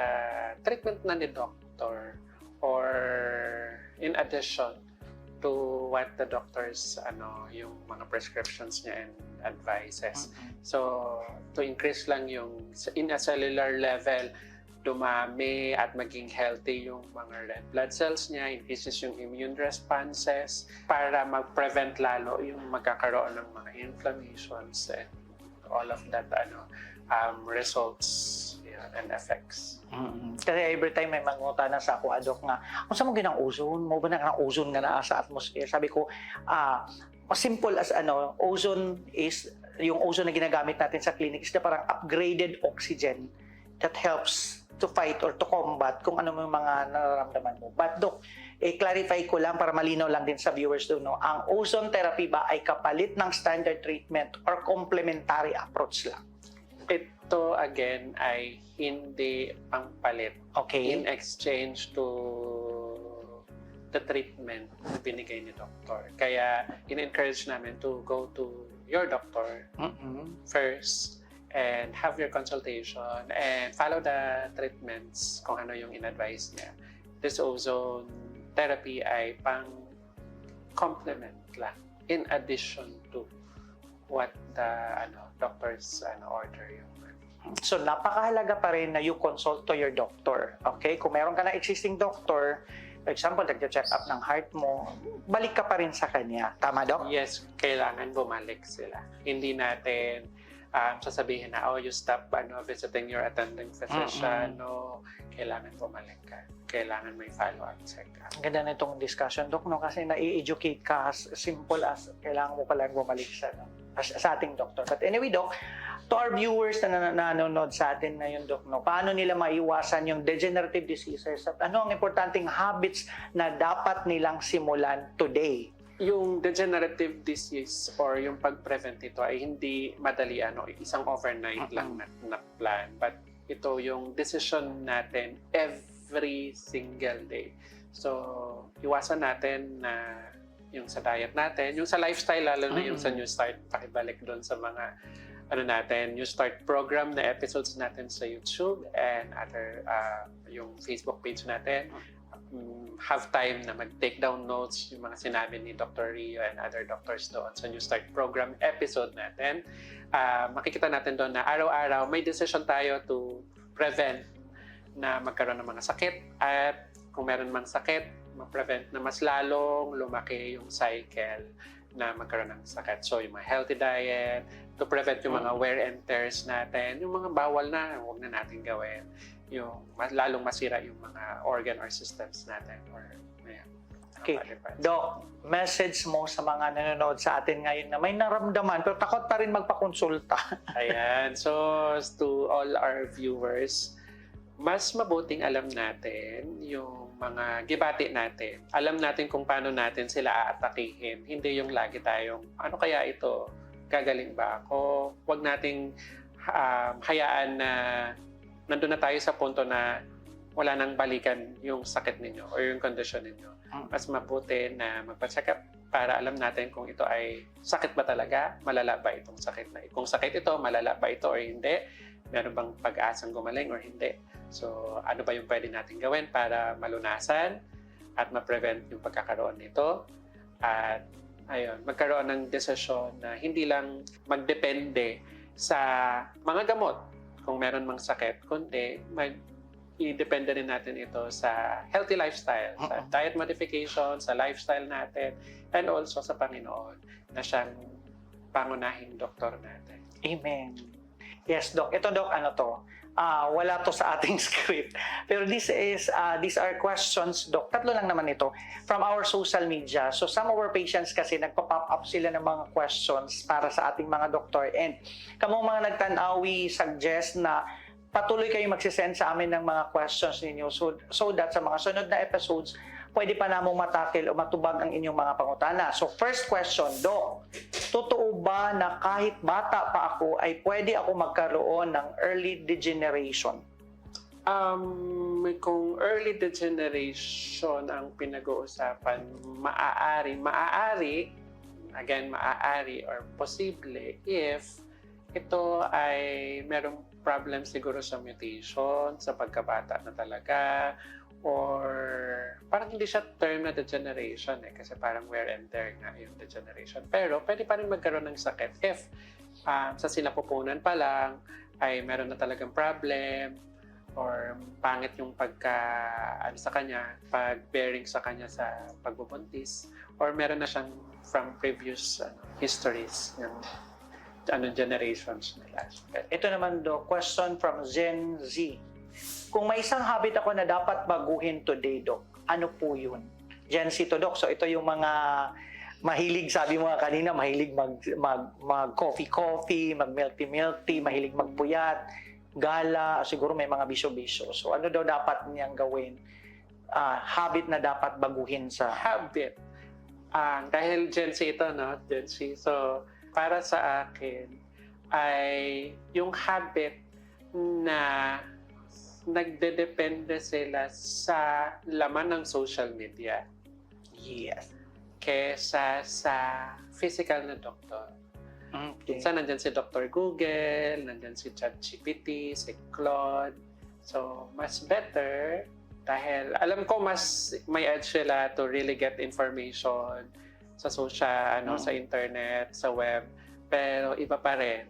treatment na ni doctor or in addition to what the doctors yung mga prescriptions niya and advices. So to increase lang yung in a cellular level, dumami at maging healthy yung mga red blood cells niya, increases yung immune responses para mag-prevent lalo yung magkakaroon ng mga inflammations and all of that results and effects. Kasi every time may manguta na sa ako, Doc, nga, kung saan mo ginang ozone? Mo ba na ozone nga na sa atmosphere? Sabi ko, simple as ozone is, yung ozone na ginagamit natin sa clinic is na parang upgraded oxygen that helps to fight or to combat kung ano yung mga nararamdaman mo. But Doc, clarify ko lang para malinaw lang din sa viewers doon, no? Ang ozone therapy ba ay kapalit ng standard treatment or complementary approach lang? Ito again ay hindi pangpalit. Okay. In exchange to the treatment na binigay ni doctor. Kaya in-encourage namin to go to your doctor first and have your consultation and follow the treatments kung ano yung in-advise niya. This ozone therapy ay pang-complement lang in addition to what the doctors order yung. So, napakahalaga pa rin na you consult to your doctor. Okay? Kung meron ka na existing doctor, for example, nag-check up ng heart mo, balik ka pa rin sa kanya. Tama, Doc? Yes, kailangan bumalik sila. Hindi natin sasabihin na, you stop visiting your attending physician. No, kailangan bumalik ka. Kailangan may follow-up check-up. Ang ganda na itong discussion, Doc, no? Kasi na-educate ka as simple as kailangan mo palang bumalik sa ating doctor. But anyway, Doc, To our viewers na nanonood sa atin ngayon, Doc, no, paano nila maiwasan yung degenerative diseases at ano ang importanteng habits na dapat nilang simulan today? Yung degenerative disease or yung pag-prevent ito ay hindi madali isang overnight lang na plan. But ito yung decision natin every single day. So, iwasan natin na yung sa diet natin, yung sa lifestyle, lalo na yung sa New Start, pakibalik doon sa mga New Start program na episodes natin sa YouTube and other yung Facebook page natin. Have time na mag-take down notes yung mga sinabi ni Dr. Rio and other doctors doon sa New Start program episode natin. Makikita natin doon na araw-araw may decision tayo to prevent na magkaroon ng mga sakit at kung meron mang sakit, ma-prevent na mas lalong lumaki yung cycle na magkaroon ng sakit. So yung mga healthy diet, to prevent yung mga wear and tears natin, yung mga bawal na, huwag na natin gawin. Yung lalong masira yung mga organ or systems natin. Okay. Doc, message mo sa mga nanonood sa atin ngayon na may naramdaman pero takot pa rin magpakonsulta. Ayan. So, to all our viewers, mas mabuting alam natin yung mga gibati natin. Alam natin kung paano natin sila aatakihin. Hindi yung lagi tayong, ano kaya ito? Gagaling ba ako? Huwag nating hayaan na nandun na tayo sa punto na wala nang balikan yung sakit ninyo o yung kondisyon ninyo. Mas mabuti na magpa-check up para alam natin kung ito ay sakit ba talaga, malala ba itong sakit na. Kung sakit ito, malala ba ito or hindi, meron bang pag-asang gumaling or hindi. So, ano ba yung pwede natin gawin para malunasan at ma-prevent yung pagkakaroon nito. At ayun, magkaroon ng desisyon na hindi lang magdepende sa mga gamot kung meron mang sakit, kundi i-depende rin natin ito sa healthy lifestyle, sa diet modification, sa lifestyle natin, and also sa Panginoon na siyang pangunahing doktor natin. Amen. Yes, Doc. Ito, Doc, ano to? Wala to sa ating script. Pero these are questions, Doc. Tatlo lang naman ito from our social media. So some of our patients kasi nagpa-pop up sila ng mga questions para sa ating mga doktor. And kamong mga nagtanaw, we suggest na patuloy kayong magsisend sa amin ng mga questions ninyo so that sa mga sunod na episodes, pwede pa namong matakil o matubag ang inyong mga pangutana. So first question, Doc, totoo ba na kahit bata pa ako ay pwede ako magkaroon ng early degeneration? Kung early degeneration ang pinag-uusapan, maaari or posible if ito ay merong problem siguro sa mutation, sa pagkabata na talaga, or parang hindi siya term na degeneration kasi parang wear and tear nga yung degeneration. Pero pwede pa rin magkaroon ng sakit if sa sinapupunan pa lang ay meron na talagang problem or pangit yung sa kanya, pag-bearing sa kanya sa pagbubuntis, or meron na siyang from previous histories ng generations nila. Ito naman, Doc, question from Gen Z. Kung may isang habit ako na dapat baguhin today, Doc, ano po yun? Gen Z to, Doc. So ito yung mga mahilig, sabi mo nga kanina, mahilig mag-coffee, mag-milk tea, mahilig magpuyat, gala, siguro may mga bisyo-bisyo. So ano daw dapat niyang gawin? Habit na dapat baguhin sa... Habit. Dahil Gen Z ito, no? Gen Z. So, para sa akin ay yung habit na nagdedepende sila sa laman ng social media. Yes. Kesa sa physical na doktor. Okay. Minsan nandyan si Dr. Google, nandyan si ChatGPT, si Claude. So, mas better dahil alam ko mas may edge sila to really get information sa social, sa internet, sa web. Pero iba pa rin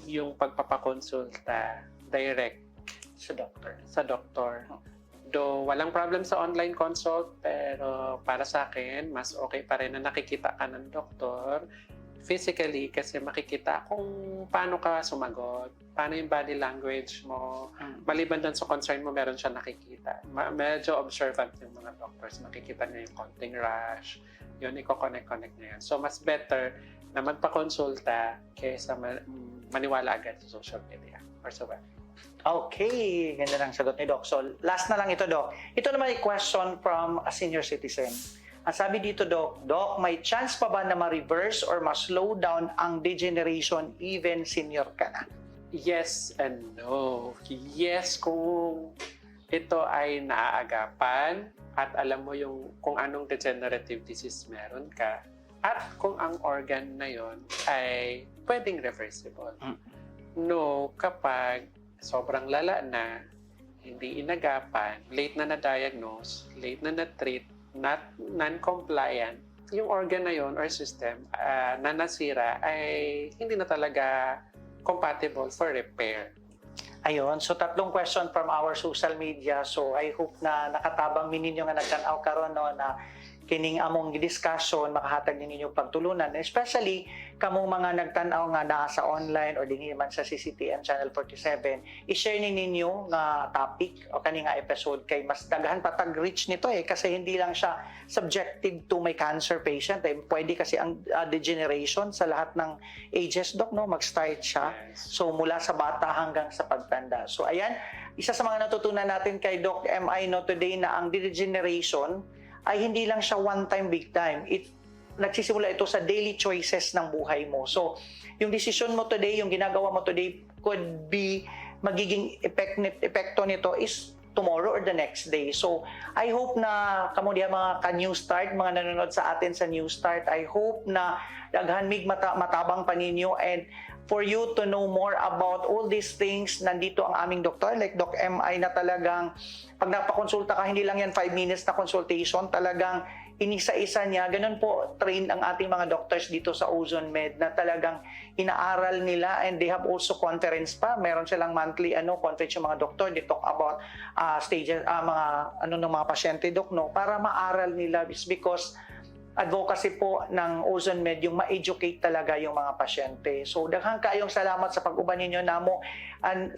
yung pagpapakonsulta direct sa doktor. Do walang problem sa online consult, pero para sa akin, mas okay pa rin na nakikita ka ng doktor physically kasi makikita kung paano ka sumagot, paano yung body language mo. Maliban doon sa concern mo, meron siya nakikita. Medyo observant yung mga doctors. Makikita niya yung konting rush. Yun, i-connect niya yan. So, mas better na magpakonsulta kaysa maniwala agad sa social media or sa web. Okay, ganda ng sagot ni Doc. So, last na lang ito, Doc. Ito naman ay question from a senior citizen. Ang sabi dito, Doc, may chance pa ba na ma-reverse or ma-slow down ang degeneration even senior ka na? Yes and no. Yes, kung ito ay naaagapan at alam mo yung kung anong degenerative disease meron ka at kung ang organ na yon ay pwedeng reversible. No, kapag sobrang lala na, hindi inagapan, late na na-diagnose, late na na-treat, non-compliant, yung organ na yon or system na nasira ay hindi na talaga compatible for repair. Ayun, so tatlong question from our social media. So I hope na nakatabang mininyo nga nagtanaw karon no na kining among discussion makahatag ninyo pagtulunan, especially kamong mga nagtanaw nga naa sa online or dinhi man sa CCTN Channel 47, i-share ninyo nga topic o kani nga episode kay mas daghan patag reach nito kasi hindi lang siya subjective to may cancer patient pwede kasi ang degeneration sa lahat ng ages, Doc, no, mag-start siya. Yes. So mula sa bata hanggang sa pagtanda. So ayan, isa sa mga natutunan natin kay Doc MI no today na ang degeneration ay hindi lang siya one time, big time. Nagsisimula ito sa daily choices ng buhay mo. So, yung decision mo today, yung ginagawa mo today could be magiging epekto nito is tomorrow or the next day. So, I hope na kamo diha mga ka-New Start, mga nanonood sa atin sa New Start, I hope na daghan mig matabang pa ninyo and for you to know more about all these things, nandito ang aming doktor, like Doc MI na talagang, pag napakonsulta ka, hindi lang yan 5 minutes na consultation, talagang inisa-isa niya. Ganun po, trained ang ating mga doctors dito sa Ozone Med na talagang inaaral nila and they have also conference pa. Meron silang monthly conference yung mga doktor. They talk about stages, ng mga pasyente, Doc, no? Para maaral nila is because advocacy po ng Ozone Med yung ma-educate talaga yung mga pasyente. So daghang kayong salamat sa pag-uban ninyo namo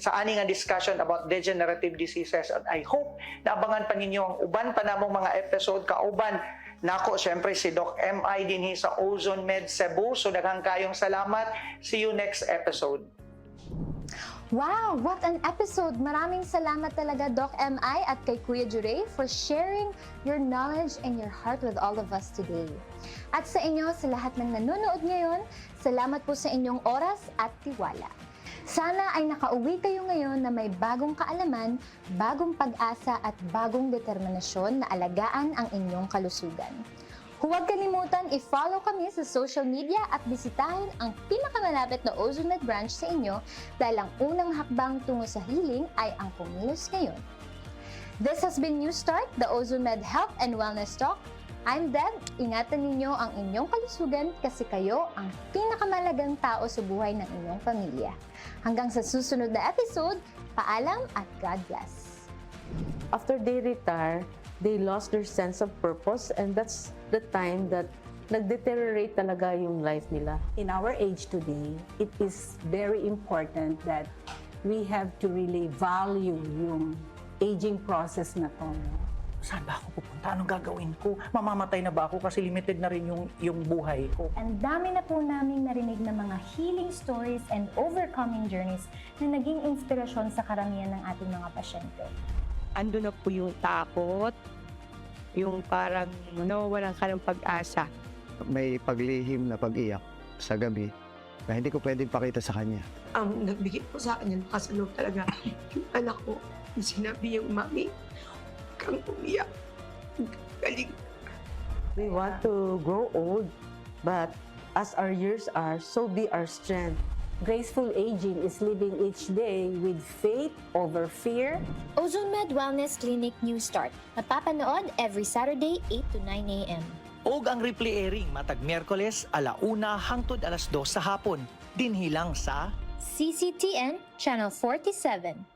sa aning nga discussion about degenerative diseases and I hope na abangan pa ninyo ang uban pa namong mga episode kauban nako syempre si Doc MI dinhi sa Ozone Med Cebu. So daghang kayong salamat. See you next episode. Wow! What an episode! Maraming salamat talaga Doc MI at kay Kuya Jure for sharing your knowledge and your heart with all of us today. At sa inyo, sa lahat ng nanonood ngayon, salamat po sa inyong oras at tiwala. Sana ay nakauwi kayo ngayon na may bagong kaalaman, bagong pag-asa at bagong determinasyon na alagaan ang inyong kalusugan. Huwag kalimutan i-follow kami sa social media at bisitahin ang pinakamalapit na Ozone Med branch sa inyo dahil ang unang hakbang tungo sa healing ay ang kumilos ngayon. This has been New Start, the Ozone Med Health and Wellness Talk. I'm Deb. Ingatan ninyo ang inyong kalusugan kasi kayo ang pinakamalagang tao sa buhay ng inyong pamilya. Hanggang sa susunod na episode, paalam at God bless. After they retire, they lost their sense of purpose and that's the time that nag-deteriorate talaga yung life nila. In our age today, it is very important that we have to really value yung aging process na to. Saan ba ako pupunta? Anong gagawin ko? Mamamatay na ba ako kasi limited na rin yung buhay ko? Ang dami na po naming narinig na mga healing stories and overcoming journeys na naging inspirasyon sa karamihan ng ating mga pasyente. Ando na po yung takot, yung parang walang ka ng pag-asa. May paglihim na pag-iyak sa gabi na hindi ko pwedeng pakita sa kanya. Ang nagbigay po sa akin yung kasalog talaga yung anak ko. Yung sinabi yung mami, kang umiyak. Galing. We want to grow old, but as our years are, so be our strength. Graceful aging is living each day with faith over fear. Ozone Med Wellness Clinic New Start. Mapapanood every Saturday 8 to 9 a.m. Og ang replay airing matag Miyerkules 1:00 hangtod 2:00 sa hapon. Dinhi lang sa CCTN Channel 47.